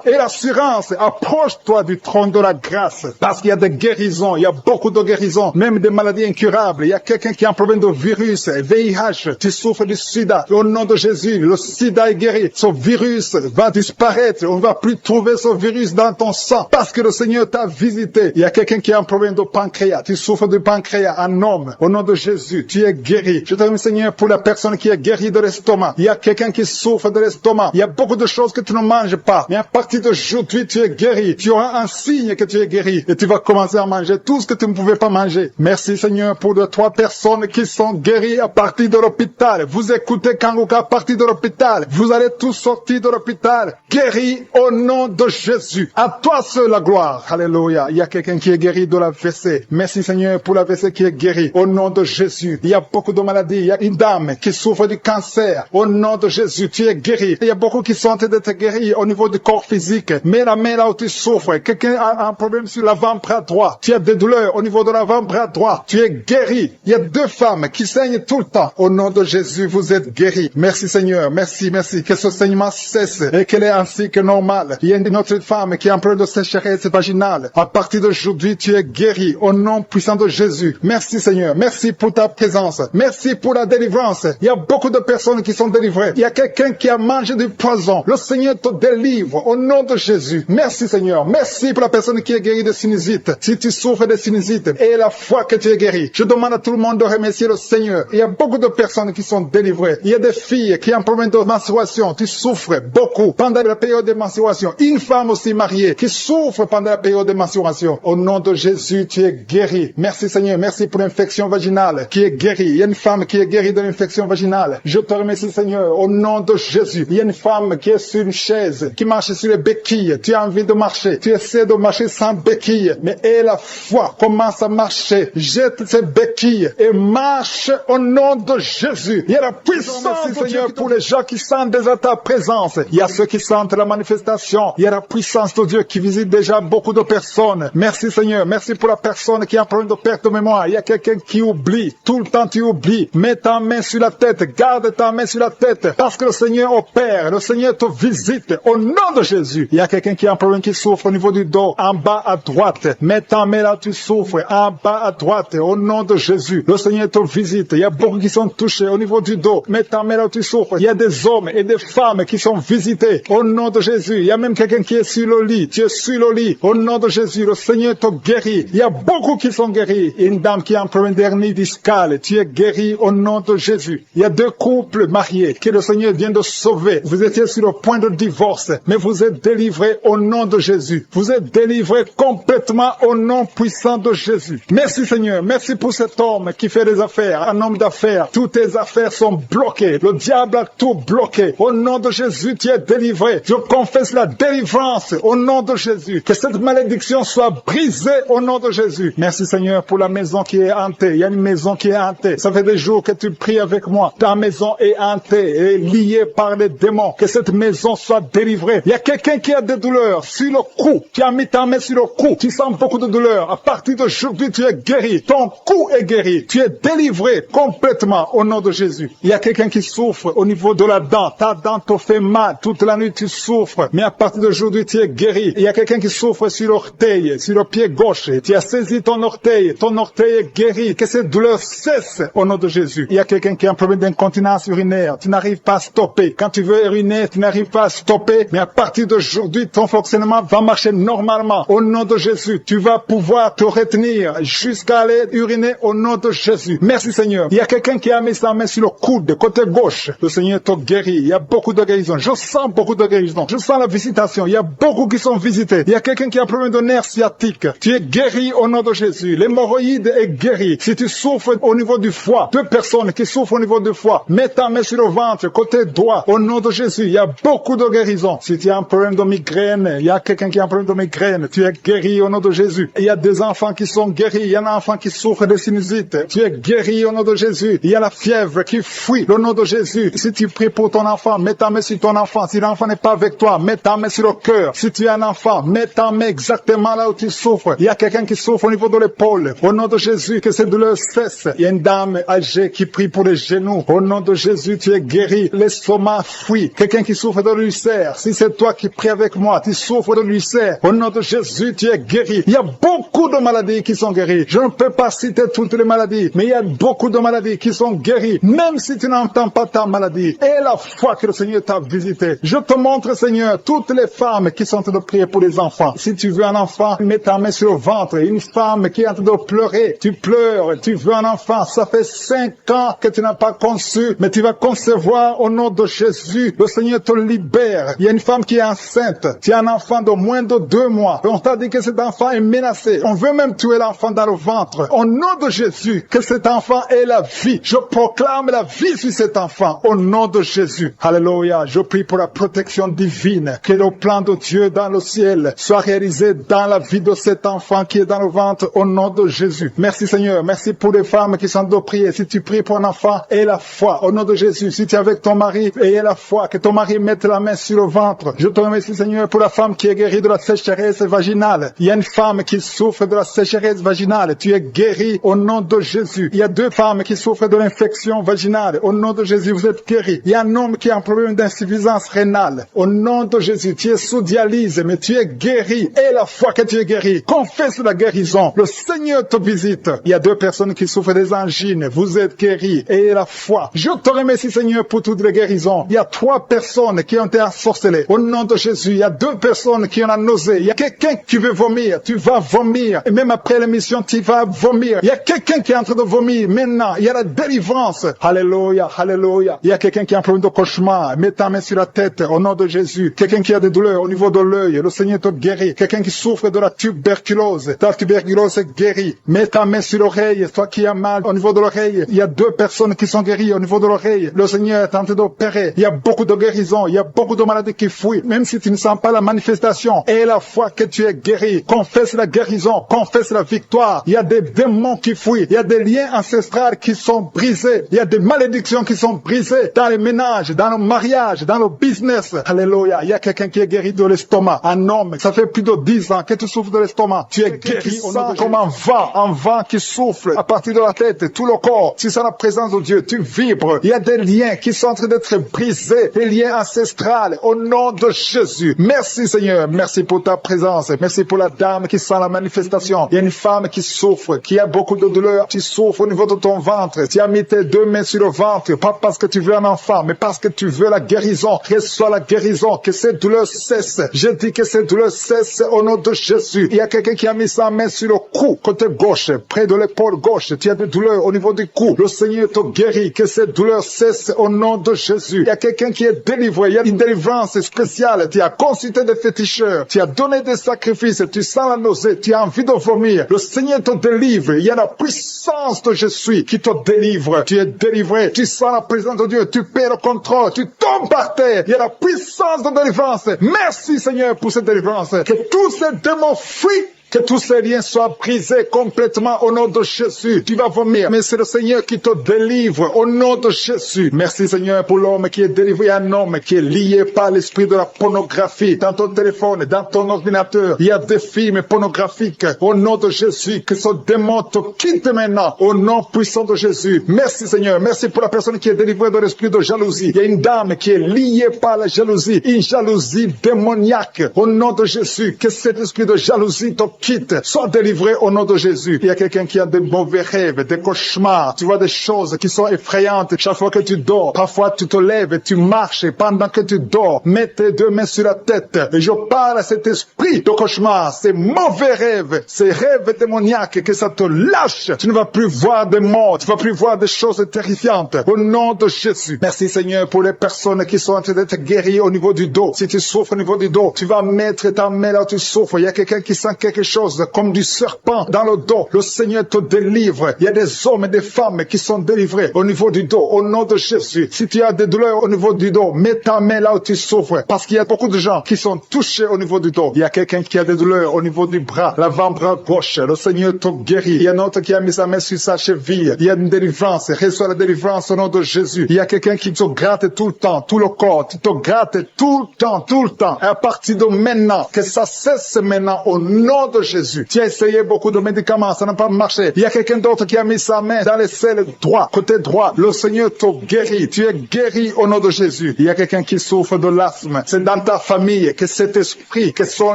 et l'assurance. Approche-toi du trône de la grâce. Parce qu'il y a des guérisons, il y a beaucoup de guérisons, même des maladies incurables. Il y a quelqu'un qui a un problème de virus, VIH, tu souffres du sida. Au nom de Jésus, le sida est guéri. Ce virus va disparaître. On ne va plus trouver ce virus dans ton sang. Parce que le Seigneur t'a visité. Il y a quelqu'un qui a un problème de pancréas. Tu souffres du pancréas, un homme. Au nom de Jésus, tu es guéri. Je te remercie, Seigneur, pour la personne qui est guérie de l'estomac. Il y a quelqu'un qui souffre de l'estomac. Il y a beaucoup de choses que tu ne manges pas. Mais à partir d'aujourd'hui, tu es guéri. Tu auras un signe que tu es guéri. Et tu vas commencer à manger tout ce que tu ne pouvais pas manger. Merci, Seigneur, pour les 3 personnes qui sont guéries à partir de l'hôpital. Vous écoutez Kangoka à partir de l'hôpital. Vous allez tous sortir de l'hôpital. Guéris au nom de Jésus. À toi seul la gloire. Alléluia. Il y a quelqu'un qui est guéri de la WC. Merci, Seigneur, pour la WC qui est guérie. Au nom de Jésus. Il y a beaucoup de maladies. Il y a une dame qui souffre du cancer. Au nom de Jésus, tu es guéri. Il y a beaucoup qui sont en train d'être guéris au niveau du corps physique. Mais la main là où tu souffres, quelqu'un a un problème sur l'avant-bras droit. Tu as des douleurs au niveau de l'avant-bras droit. Tu es guéri. Il y a 2 femmes qui saignent tout le temps. Au nom de Jésus, vous êtes guéris. Merci, Seigneur. Merci. Que ce saignement cesse et qu'elle est ainsi que normal. Il y a une autre femme qui a un problème de sécheresse vaginale. À partir d'aujourd'hui, tu es guéri au nom puissant de Jésus. Merci, Seigneur. Merci pour ta présence. Merci pour la délivrance. Il y a beaucoup de personnes qui sont délivrées. Il y a quelqu'un qui a mangé du poison. Le Seigneur te délivre au nom de Jésus. Merci, Seigneur. Merci pour la personne qui est guérie de sinusite. Si tu souffres de sinusite et la foi que tu es guéri, je demande à tout le monde de remercier le Seigneur. Il y a beaucoup de personnes qui sont délivrées. Il y a des filles qui ont un problème de menstruation. Tu souffres beaucoup pendant la période de menstruation. Une femme aussi mariée qui souffre pendant la période de menstruation. Au nom de Jésus, tu es guéri. Merci, Seigneur. Merci pour l'infection vaginale qui est guérie. Il y a une femme qui est guérie de l'infection vaginale. Je te remercie, Seigneur, au nom de Jésus. Il y a une femme qui est sur une chaise, qui marche sur les béquilles. Tu as envie de marcher. Tu essaies de marcher sans béquilles. Mais aie la foi. Commence à marcher. Jette ces béquilles et marche au nom de Jésus. Il y a la puissance, Seigneur, pour les gens qui sentent déjà ta présence. Il y a ceux qui sentent la manifestation. Il y a la puissance de Dieu qui visite déjà beaucoup de personnes. Merci, Seigneur. Merci pour la personne qui a un problème de perte de mémoire. Il y a quelqu'un qui oublie. Tout le temps, tu oublies. Mets ta main sur la tête. Garde ta main sur la tête. Parce que le Seigneur opère. Le Seigneur te visite. Au nom de Jésus. Il y a quelqu'un qui a un problème qui souffre au niveau du dos. En bas à droite. Mets ta main là, tu souffres. En bas à droite. Au nom de Jésus. Le Seigneur te visite. Il y a beaucoup qui sont touchés au niveau du dos. Mets ta main là où tu souffres. Il y a des hommes et des femmes qui sont visités. Au nom de Jésus. Il y a même quelqu'un qui est sur le lit. Tu es sur le lit. Au nom de Jésus. Le Seigneur te guérit. Il y a beaucoup qui sont guéris. Une dame qui a un problème d'hernie discale. Tu es guéri au nom de Jésus. Il y a 2 couples mariés que le Seigneur vient de sauver. Vous étiez sur le point de divorce. Mais vous êtes délivrés au nom de Jésus. Vous êtes délivrés complètement au nom puissant de Jésus. Merci, Seigneur. Merci pour cet homme qui fait des affaires. Un homme d'affaires. Toutes tes affaires sont bloquées. Le diable a tout bloqué. Au nom de Jésus, tu es délivré. Je confesse la délivrance au nom de Jésus. Que cette malédiction soit brisée au nom de Jésus. Merci, Seigneur, pour la maison qui est hantée. Il y a une maison qui est hantée. Ça fait des jours que tu pries avec moi. Ta maison est hantée et liée par les démons. Que cette maison soit délivrée. Il y a quelqu'un qui a des douleurs sur le cou. Tu as mis ta main sur le cou. Tu sens beaucoup de douleurs. À partir d'aujourd'hui, tu es guéri. Ton cou est guéri. Tu es délivré complètement au nom de Jésus. Il y a quelqu'un qui souffre au niveau de la dent. Ta dent te fait mal. Toute la nuit, tu souffres. Mais à partir d'aujourd'hui, tu es guéri. Il y a quelqu'un qui souffre sur l'orteil, sur le pied gauche. Tu as saisi ton orteil. Ton orteil est guéri. Que cette douleur cesse au nom de Jésus. Il y a quelqu'un qui a un problème d'incontinence urinaire. Tu n'arrives pas à stopper. Quand tu veux uriner, tu n'arrives pas à stopper. Mais à partir d'aujourd'hui, ton fonctionnement va marcher normalement. Au nom de Jésus, tu vas pouvoir te retenir jusqu'à aller uriner au nom de Jésus. Merci, Seigneur. Il y a quelqu'un qui a mis sa main sur le coude, côté gauche. Le Seigneur te guérit. Il y a beaucoup de guérisons. Je sens beaucoup de guérisons. Je sens la visitation. Il y a beaucoup qui sont visités. Il y a quelqu'un qui a un problème de nerf sciatique. Tu es guéri au nom de Jésus. L'hémorroïde est guéri. Si tu souffres au niveau du foie, 2 personnes qui souffrent au niveau du foie, mets ta main sur le ventre, côté droit. Au nom de Jésus, il y a beaucoup de guérisons. Si tu as un problème de migraine, il y a quelqu'un qui a un problème de migraine. Tu es guéri au nom de Jésus. Il y a des enfants qui sont guéris. Il y a un enfant qui souffre de sinusite. Tu es guéri au nom de Jésus. Il y a la fièvre qui fuit au nom de Jésus. Si tu pries pour ton enfant, mets ta main sur ton enfant. Si l'enfant n'est pas avec toi, mets ta main sur le cœur. Si tu es un enfant, mets ta main exactement là où tu souffres. Il y a quelqu'un qui souffre au niveau de l'épaule. Au nom de Jésus, que cette douleur cesse. Il y a une dame âgée qui prie pour les genoux. Au nom de Jésus, tu es guéri. L'estomac fuit. Quelqu'un qui souffre de l'ulcère, si c'est toi qui pries avec moi, tu souffres de l'ulcère, au nom de Jésus, tu es guéri. Il y a beaucoup de maladies qui sont guéries. Je ne peux pas citer toutes les maladies, mais il y a beaucoup de maladies qui sont guéries, même si tu n'entends pas ta maladie. Et la foi que le Seigneur t'a visité. Je te montre, Seigneur, toutes les femmes qui sont en train de prier pour les enfants. Si tu veux un enfant, mets ta main sur le ventre. Une femme qui est en train de pleurer, tu pleures, tu veux un enfant. Ça fait 5 ans que tu n'as pas conçu, mais tu vas concevoir au nom de Jésus. Le Seigneur te libère. Il y a une femme qui est enceinte. Tu as un enfant de moins de 2 mois. On t'a dit que cet enfant est menacé. On veut même tuer l'enfant dans le ventre. Au nom de Jésus, que cet enfant ait la vie. Je proclame la vie sur cet enfant. Au nom de Jésus. Alléluia. Je prie pour la protection divine. Que le plan de Dieu dans le ciel soit réalisé dans la vie de cet enfant qui est dans le ventre. Au nom de Jésus. Merci Seigneur. Merci pour les femmes qui sont de prier. Si tu pries pour un enfant, aie la foi. Au nom de Jésus. Si tu es avec ton mari, aie la foi. Que ton mari mette la main sur le ventre. Je te remercie Seigneur pour la femme qui est guérie de la sécheresse vaginale. Il y a une femme qui souffre de la sécheresse vaginale. Tu es guérie au nom de Jésus. Il y a 2 femmes qui souffrent de l'infection vaginale. Au nom de Jésus, vous êtes guéris. Il y a un homme qui a un problème d'insuffisance rénale. Au nom de Jésus, tu es sous dialyse, mais tu es guéri. Et la foi que tu es guéri, confesse la guérison. Le Seigneur te visite. Il y a 2 personnes qui souffrent des angines. Vous êtes guéris. Et la foi. Je te remercie Seigneur pour toutes les guérisons. Il y a 3 personnes qui ont été ensorcelées. Au nom de Jésus, il y a 2 personnes qui ont la nausée. Il y a quelqu'un qui veut vomir. Tu vas vomir. Et même après l'émission, tu vas vomir. Il y a quelqu'un qui est en train de vomir. Maintenant, il y a la délivrance. Alléluia, alléluia. Il y a quelqu'un qui a un problème de cauchemar. Mets ta main sur la tête au nom de Jésus. Quelqu'un qui a des douleurs au niveau de l'œil. Le Seigneur te guérit. Quelqu'un qui souffre de la tuberculose. Ta tuberculose est guérie. Mets ta main sur l'oreille. Toi qui as mal au niveau de l'oreille. Il y a 2 personnes qui sont guéries au niveau de l'oreille. Le Seigneur est en train d'opérer. Il y a beaucoup de guérisons. Il y a beaucoup de maladies qui fuient. Même si tu ne sens pas la manifestation. Et la foi que tu es guéri. Confesse la guérison. Confesse la victoire. Il y a des démons qui fuient. Il y a des liens ancestrales qui sont brisés. Il y a des malédictions qui sont brisées dans les ménages, dans le mariage, dans le business. Alléluia. Il y a quelqu'un qui est guéri de l'estomac. Un homme, ça fait plus de 10 ans que tu souffres de l'estomac. Tu es guéri. On sent comme un vent qui souffle à partir de la tête, tout le corps. Tu sens la présence de Dieu. Tu vibres. Il y a des liens qui sont en train d'être brisés. Des liens ancestrales. Au nom de Jésus. Merci Seigneur. Merci pour ta présence. Merci pour la dame qui sent la manifestation. Il y a une femme qui souffre, qui a beaucoup de douleur. Tu souffres au niveau de ton ventre. Tu as mis tes 2 mains sur le ventre. Pas parce que tu veux un enfant, mais parce que tu veux la guérison. Reçois la guérison. Que cette douleur cesse. Je dis que cette douleur cesse au nom de Jésus. Il y a quelqu'un qui a mis sa main sur le cou, côté gauche, près de l'épaule gauche. Tu as des douleurs au niveau du cou. Le Seigneur te guérit. Que cette douleur cesse au nom de Jésus. Il y a quelqu'un qui est délivré. Il y a une délivrance spéciale. Tu as consulté des féticheurs. Tu as donné des sacrifices. Tu sens la nausée. Tu as envie de vomir. Le Seigneur te délivre. Il y a la puissance de Jésus qui te délivre. Tu es délivré. Tu sens la présence de Dieu. Tu perds le contrôle. Tu tombes par terre. Il y a la puissance de délivrance. Merci Seigneur pour cette délivrance. Que tous ces démons fuient. Que tous ces liens soient brisés complètement au nom de Jésus. Tu vas vomir, mais c'est le Seigneur qui te délivre au nom de Jésus. Merci Seigneur pour l'homme qui est délivré, un homme qui est lié par l'esprit de la pornographie. Dans ton téléphone, dans ton ordinateur, il y a des films pornographiques. Au nom de Jésus, que ce démon te quitte maintenant au nom puissant de Jésus. Merci Seigneur. Merci pour la personne qui est délivrée de l'esprit de jalousie. Il y a une dame qui est liée par la jalousie, une jalousie démoniaque. Au nom de Jésus, que cet esprit de jalousie te quitte, sois délivré au nom de Jésus. Il y a quelqu'un qui a des mauvais rêves, des cauchemars. Tu vois des choses qui sont effrayantes chaque fois que tu dors. Parfois tu te lèves et tu marches pendant que tu dors. Mets tes 2 mains sur la tête et je parle à cet esprit de cauchemar, ces mauvais rêves, ces rêves démoniaques, que ça te lâche. Tu ne vas plus voir des morts, tu ne vas plus voir des choses terrifiantes. Au nom de Jésus. Merci Seigneur pour les personnes qui sont en train d'être guéries au niveau du dos. Si tu souffres au niveau du dos, tu vas mettre ta main là où tu souffres. Il y a quelqu'un qui sent quelque chose comme du serpent dans le dos. Le Seigneur te délivre. Il y a des hommes et des femmes qui sont délivrés au niveau du dos, au nom de Jésus. Si tu as des douleurs au niveau du dos, mets ta main là où tu souffres, parce qu'il y a beaucoup de gens qui sont touchés au niveau du dos. Il y a quelqu'un qui a des douleurs au niveau du bras, l'avant-bras gauche. Le Seigneur te guérit. Il y a un autre qui a mis sa main sur sa cheville. Il y a une délivrance. Reçois la délivrance au nom de Jésus. Il y a quelqu'un qui te gratte tout le temps, tout le corps. Tu te grattes tout le temps, tout le temps. Et à partir de maintenant, que ça cesse maintenant au nom de de Jésus. Tu as essayé beaucoup de médicaments, ça n'a pas marché. Il y a quelqu'un d'autre qui a mis sa main dans les selles droit, côté droit. Le Seigneur te guérit. Tu es guéri au nom de Jésus. Il y a quelqu'un qui souffre de l'asthme. C'est dans ta famille que cet esprit, que son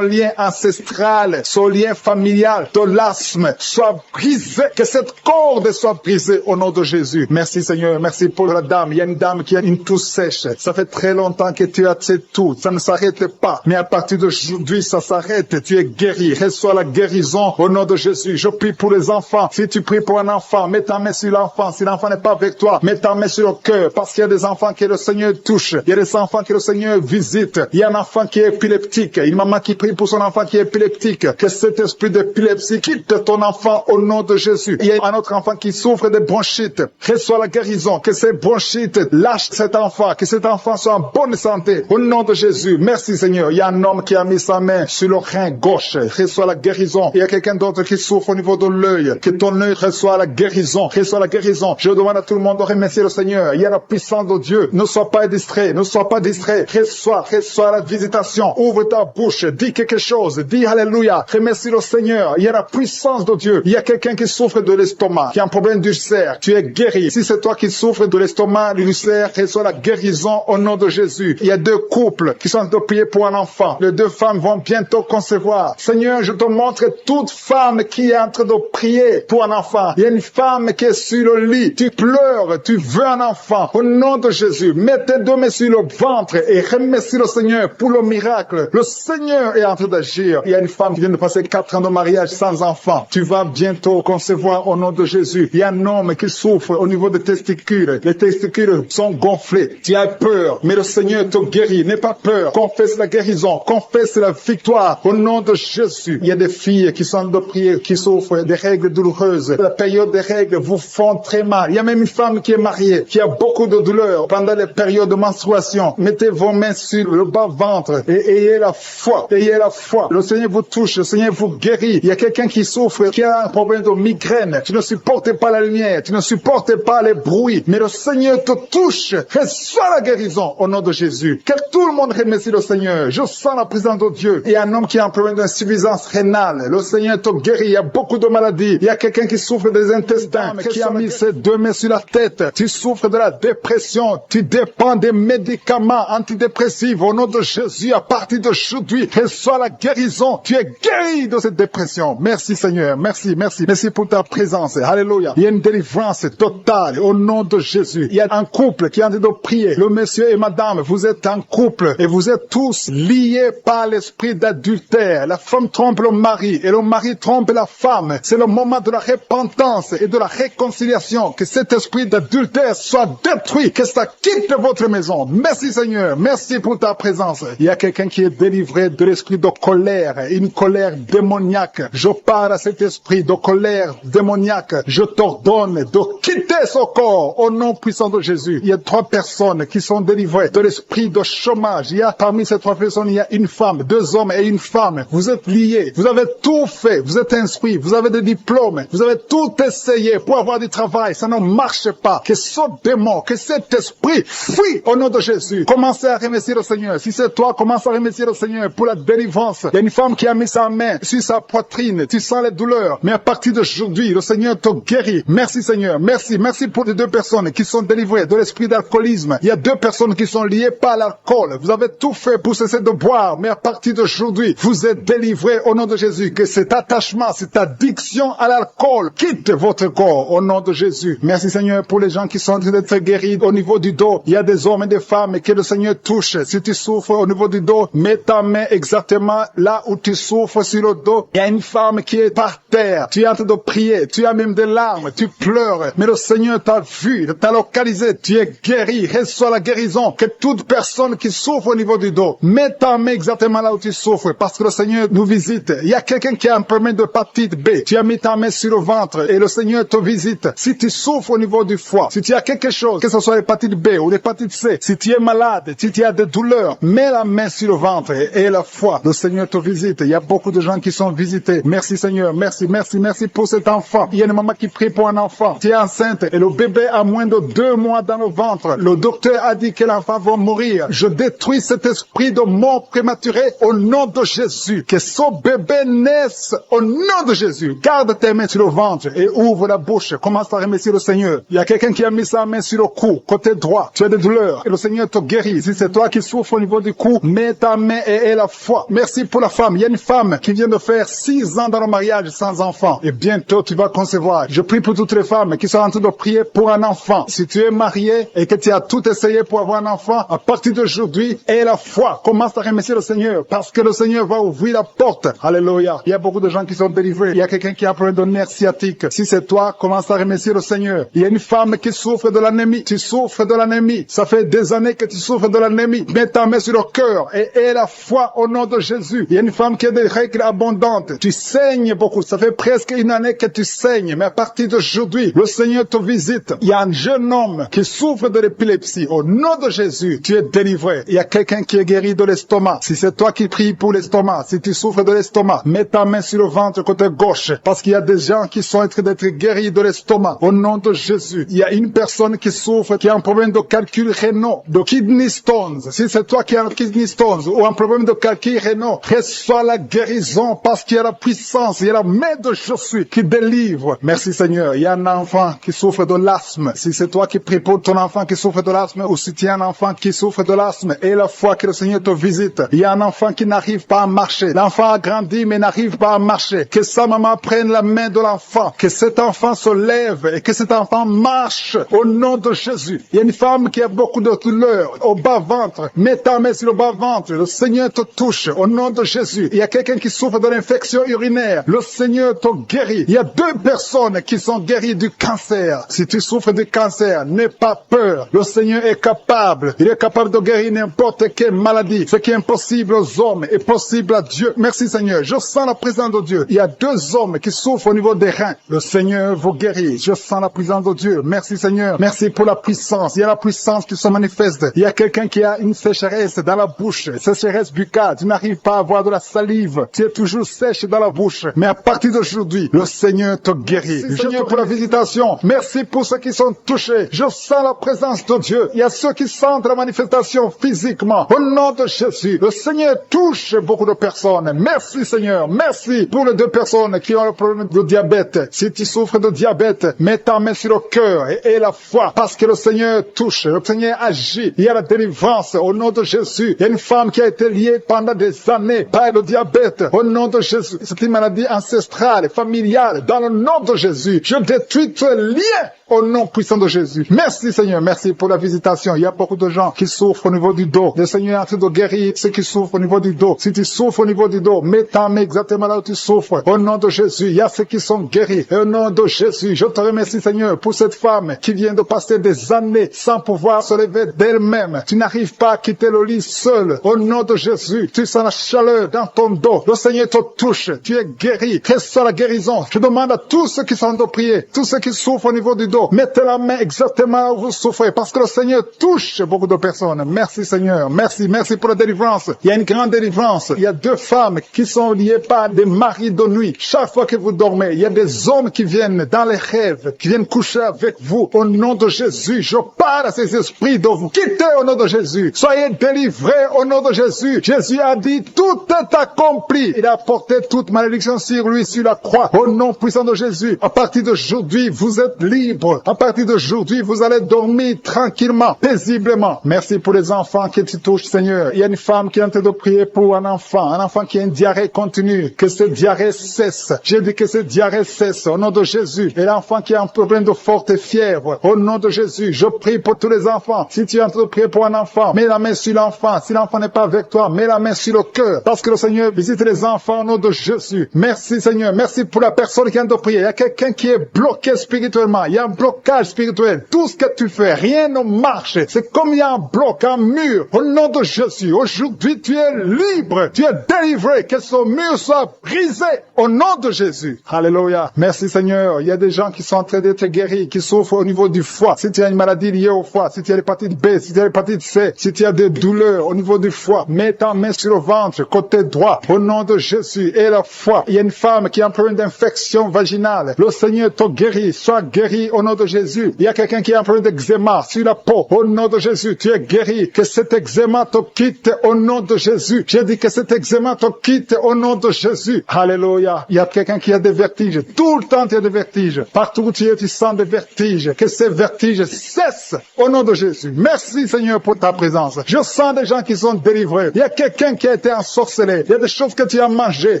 lien ancestral, son lien familial de l'asthme soit brisé, que cette corde soit brisée au nom de Jésus. Merci Seigneur, merci pour la dame. Il y a une dame qui a une toux sèche. Ça fait très longtemps que tu as cette toux. Ça ne s'arrête pas. Mais à partir d'aujourd'hui, ça s'arrête. Tu es guéri. Reçois la guérison au nom de Jésus. Je prie pour les enfants. Si tu pries pour un enfant, mets ta main sur l'enfant. Si l'enfant n'est pas avec toi, mets ta main sur le cœur. Parce qu'il y a des enfants que le Seigneur touche. Il y a des enfants que le Seigneur visite. Il y a un enfant qui est épileptique. Une maman qui prie pour son enfant qui est épileptique. Que cet esprit d'épilepsie quitte ton enfant au nom de Jésus. Il y a un autre enfant qui souffre de bronchite. Reçois la guérison. Que ces bronchites lâchent cet enfant. Que cet enfant soit en bonne santé. Au nom de Jésus. Merci Seigneur. Il y a un homme qui a mis sa main sur le rein gauche. Reçois la guérison. Il y a quelqu'un d'autre qui souffre au niveau de l'œil. Que ton œil reçoit la guérison. Reçois la guérison. Je demande à tout le monde de remercier le Seigneur. Il y a la puissance de Dieu. Ne sois pas distrait. Ne sois pas distrait. Reçois la visitation. Ouvre ta bouche. Dis quelque chose. Dis Alléluia. Remercie le Seigneur. Il y a la puissance de Dieu. Il y a quelqu'un qui souffre de l'estomac, qui a un problème d'ulcère. Tu es guéri. Si c'est toi qui souffres de l'estomac, de l'ulcère, reçois la guérison au nom de Jésus. Il y a deux couples qui sont en train de prier pour un enfant. Les deux femmes vont bientôt concevoir. Seigneur, je te montre toute femme qui est en train de prier pour un enfant. Il y a une femme qui est sur le lit. Tu pleures, tu veux un enfant. Au nom de Jésus, mets tes deux mains sur le ventre et remercie le Seigneur pour le miracle. Le Seigneur est en train d'agir. Il y a une femme qui vient de passer 4 ans de mariage sans enfant. Tu vas bientôt concevoir au nom de Jésus. Il y a un homme qui souffre au niveau des testicules. Les testicules sont gonflés. Tu as peur, mais le Seigneur te guérit. N'aie pas peur. Confesse la guérison. Confesse la victoire au nom de Jésus. Il y a des filles qui sont de prier, qui souffrent des règles douloureuses. La période des règles vous font très mal. Il y a même une femme qui est mariée, qui a beaucoup de douleurs pendant les périodes de menstruation. Mettez vos mains sur le bas-ventre et ayez la foi. Ayez la foi. Le Seigneur vous touche. Le Seigneur vous guérit. Il y a quelqu'un qui souffre, qui a un problème de migraine. Tu ne supportes pas la lumière. Tu ne supportes pas les bruits. Mais le Seigneur te touche. Reçois la guérison au nom de Jésus. Que tout le monde remercie le Seigneur. Je sens la présence de Dieu. Il y a un homme qui a un problème d'insuffisance rénale. Le Seigneur te guérit. Il y a beaucoup de maladies. Il y a quelqu'un qui souffre des intestins, qui a mis ses deux mains sur la tête. Tu souffres de la dépression. Tu dépends des médicaments antidépressifs. Au nom de Jésus, à partir d'aujourd'hui, reçois la guérison. Tu es guéri de cette dépression. Merci Seigneur. Merci, merci. Merci pour ta présence. Alléluia. Il y a une délivrance totale au nom de Jésus. Il y a un couple qui est en train de prier. Le monsieur et madame, vous êtes un couple et vous êtes tous liés par l'esprit d'adultère. La femme trompe le mari et le mari trompe la femme. C'est le moment de la repentance et de la réconciliation. Que cet esprit d'adultère soit détruit. Que ça quitte votre maison. Merci Seigneur. Merci pour ta présence. Il y a quelqu'un qui est délivré de l'esprit de colère. Une colère démoniaque. Je parle à cet esprit de colère démoniaque. Je t'ordonne de quitter ce corps au nom puissant de Jésus. Il y a 3 personnes qui sont délivrées de l'esprit de chômage. Il y a parmi ces 3 personnes, il y a une femme, 2 hommes et une femme. Vous êtes liés. Vous avez tout fait. Vous êtes instruits. Vous avez des diplômes. Vous avez tout essayé pour avoir du travail. Ça ne marche pas. Que ce démon, que cet esprit fuit au nom de Jésus. Commencez à remercier le Seigneur. Si c'est toi, commence à remercier le Seigneur pour la délivrance. Il y a une femme qui a mis sa main sur sa poitrine. Tu sens les douleurs. Mais à partir d'aujourd'hui, le Seigneur te guérit. Merci Seigneur. Merci. Merci pour les 2 personnes qui sont délivrées de l'esprit d'alcoolisme. Il y a 2 personnes qui sont liées par l'alcool. Vous avez tout fait pour cesser de boire. Mais à partir d'aujourd'hui, vous êtes délivrés au nom de Jésus. Que cet attachement, cette addiction à l'alcool quitte votre corps au nom de Jésus. Merci Seigneur pour les gens qui sont en train d'être guéris au niveau du dos. Il y a des hommes et des femmes que le Seigneur touche. Si tu souffres au niveau du dos, mets ta main exactement là où tu souffres sur le dos. Il y a une femme qui est par terre. Tu es en train de prier. Tu as même des larmes. Tu pleures. Mais le Seigneur t'a vu, t'a localisé. Tu es guéri. Reçois la guérison. Que toute personne qui souffre au niveau du dos, mets ta main exactement là où tu souffres. Parce que le Seigneur nous visite. Il y a quelqu'un qui a un problème de hépatite B. Tu as mis ta main sur le ventre et le Seigneur te visite. Si tu souffres au niveau du foie, si tu as quelque chose, que ce soit l'hépatite B ou l'hépatite C, si tu es malade, si tu as des douleurs, mets la main sur le ventre et la foi. Le Seigneur te visite. Il y a beaucoup de gens qui sont visités. Merci Seigneur. Merci, merci, merci pour cet enfant. Il y a une maman qui prie pour un enfant. Tu es enceinte et le bébé a moins de 2 mois dans le ventre. Le docteur a dit que l'enfant va mourir. Je détruis cet esprit de mort prématurée au nom de Jésus. Que ce bébé bénisse au nom de Jésus. Garde tes mains sur le ventre et ouvre la bouche. Commence à remercier le Seigneur. Il y a quelqu'un qui a mis sa main sur le cou, côté droit. Tu as des douleurs et le Seigneur te guérit. Si c'est toi qui souffres au niveau du cou, mets ta main et aie la foi. Merci pour la femme. Il y a une femme qui vient de faire 6 ans dans le mariage sans enfant. Et bientôt tu vas concevoir. Je prie pour toutes les femmes qui sont en train de prier pour un enfant. Si tu es marié et que tu as tout essayé pour avoir un enfant, à partir d'aujourd'hui, aie la foi. Commence à remercier le Seigneur parce que le Seigneur va ouvrir la porte. Alléluia. Il y a beaucoup de gens qui sont délivrés. Il y a quelqu'un qui a un problème de nerf sciatique. Si c'est toi, commence à remercier le Seigneur. Il y a une femme qui souffre de l'anémie. Tu souffres de l'anémie. Ça fait des années que tu souffres de l'anémie. Mets ta main sur le cœur et aie la foi au nom de Jésus. Il y a une femme qui a des règles abondantes. Tu saignes beaucoup. Ça fait presque une année que tu saignes. Mais à partir d'aujourd'hui, le Seigneur te visite. Il y a un jeune homme qui souffre de l'épilepsie. Au nom de Jésus, tu es délivré. Il y a quelqu'un qui est guéri de l'estomac. Si c'est toi qui pries pour l'estomac, si tu souffres de l'estomac, mets ta main sur le ventre côté gauche. Parce qu'il y a des gens qui sont en train d'être guéris de l'estomac. Au nom de Jésus. Il y a une personne qui souffre, qui a un problème de calcul rénal, de kidney stones. Si c'est toi qui as un kidney stones ou un problème de calcul rénal, reçois la guérison parce qu'il y a la puissance, il y a la main de Jésus qui délivre. Merci Seigneur. Il y a un enfant qui souffre de l'asthme. Si c'est toi qui pries pour ton enfant qui souffre de l'asthme ou si tu as un enfant qui souffre de l'asthme et la foi que le Seigneur te visite. Il y a un enfant qui n'arrive pas à marcher. L'enfant a grandi mais n'arrive pas à marcher. Que sa maman prenne la main de l'enfant. Que cet enfant se lève et que cet enfant marche au nom de Jésus. Il y a une femme qui a beaucoup de douleurs au bas-ventre. Mets ta main sur le bas-ventre. Le Seigneur te touche au nom de Jésus. Il y a quelqu'un qui souffre de l'infection urinaire. Le Seigneur te guérit. Il y a 2 personnes qui sont guéries du cancer. Si tu souffres du cancer, n'aie pas peur. Le Seigneur est capable. Il est capable de guérir n'importe quelle maladie. Ce qui est impossible aux hommes est possible à Dieu. Merci Seigneur. Je sens la présence de Dieu. Il y a 2 hommes qui souffrent au niveau des reins. Le Seigneur vous guérit. Je sens la présence de Dieu. Merci Seigneur. Merci pour la puissance. Il y a la puissance qui se manifeste. Il y a quelqu'un qui a une sécheresse dans la bouche. Sécheresse buccale. Tu n'arrives pas à avoir de la salive. Tu es toujours sèche dans la bouche. Mais à partir d'aujourd'hui, le Seigneur te guérit. Merci Seigneur pour la visitation. Merci pour ceux qui sont touchés. Je sens la présence de Dieu. Il y a ceux qui sentent la manifestation physiquement. Au nom de Jésus, le Seigneur touche beaucoup de personnes. Merci Seigneur. Merci pour les 2 personnes qui ont le problème de diabète. Si tu souffres de diabète, mets ta main sur le cœur et aie la foi parce que le Seigneur touche. Le Seigneur agit. Il y a la délivrance au nom de Jésus. Il y a une femme qui a été liée pendant des années par le diabète. Au nom de Jésus. C'est une maladie ancestrale, familiale. Dans le nom de Jésus, je détruis ce lien au nom puissant de Jésus. Merci Seigneur, merci pour la visitation. Il y a beaucoup de gens qui souffrent au niveau du dos. Le Seigneur est en train de guérir ceux qui souffrent au niveau du dos. Si tu souffres au niveau du dos, mets ta main exactement là où tu souffres. Au nom de Jésus, il y a ceux qui sont guéris. Et au nom de Jésus, je te remercie Seigneur pour cette femme qui vient de passer des années sans pouvoir se lever d'elle-même. Tu n'arrives pas à quitter le lit seul. Au nom de Jésus, tu sens la chaleur dans ton dos. Le Seigneur te touche. Tu es guéri. Reçois la guérison. Je demande à tous ceux qui sont de prier, tous ceux qui souffrent au niveau du dos, mettez la main exactement là où vous souffrez parce que le Seigneur touche beaucoup de personnes. Merci Seigneur. Merci pour la délivrance. Il y a une grande délivrance. Il y a 2 femmes qui sont liées par des maris de nuit. Chaque fois que vous dormez, il y a des hommes qui viennent dans les rêves, qui viennent coucher avec vous. Au nom de Jésus, je parle à ces esprits de vous quitter au nom de Jésus. Soyez délivrés au nom de Jésus. Jésus a dit, tout est accompli. Il a porté toute malédiction sur lui, sur la croix. Au nom puissant de Jésus, à partir d'aujourd'hui, vous êtes libres. À partir d'aujourd'hui, vous allez dormir tranquillement, paisiblement. Merci pour les enfants qui te touchent, Seigneur. Il y a une femme qui est en train de prier pour un enfant qui a une diarrhée continue. Que cette diarrhée cesse. J'ai dit que cette diarrhée cesse au nom de Jésus. Et l'enfant qui a un problème de forte fièvre, au nom de Jésus, je prie pour tous les enfants. Si tu es en train de prier pour un enfant, mets la main sur l'enfant. Si l'enfant n'est pas avec toi, mets la main sur le cœur. Parce que le Seigneur visite les enfants au nom de Jésus. Merci Seigneur. Merci pour la personne qui est en train de prier. Il y a quelqu'un qui est bloqué spirituellement. Il y a un blocage spirituel. Tout ce que tu fais, rien ne marche. C'est comme il y a un bloc, un mur. Au nom de Jésus, aujourd'hui tu es libre. Tu es délivré. Que ce mur soit brisé au nom de Jésus. Alléluia. Merci Seigneur. Il y a des gens qui sont en train d'être guéris, qui souffrent au niveau du foie. Si tu as une maladie liée au foie, si tu as l'hépatite B, si tu as l'hépatite C, si tu as des douleurs au niveau du foie, mets ta main sur le ventre, côté droit, au nom de Jésus. Et le foie. Il y a une femme qui a un problème d'infection vaginale. Le Seigneur te guérit. Sois guéri au nom de Jésus. Il y a quelqu'un qui a un problème d'eczéma sur la peau. Au nom de Jésus, tu es guéri. Que cet eczéma te quitte au nom de Jésus. J'ai dit que cet eczéma te quitte au nom de Jésus. Alléluia. Il y a quelqu'un qui a des vertiges. Tout le temps, tu as des vertiges. Partout où tu es, tu sens des vertiges. Que ces vertiges cessent au nom de Jésus. Merci Seigneur pour ta présence. Je sens des gens qui sont délivrés. Il y a quelqu'un qui a été ensorcelé. Il y a des choses que tu as mangées.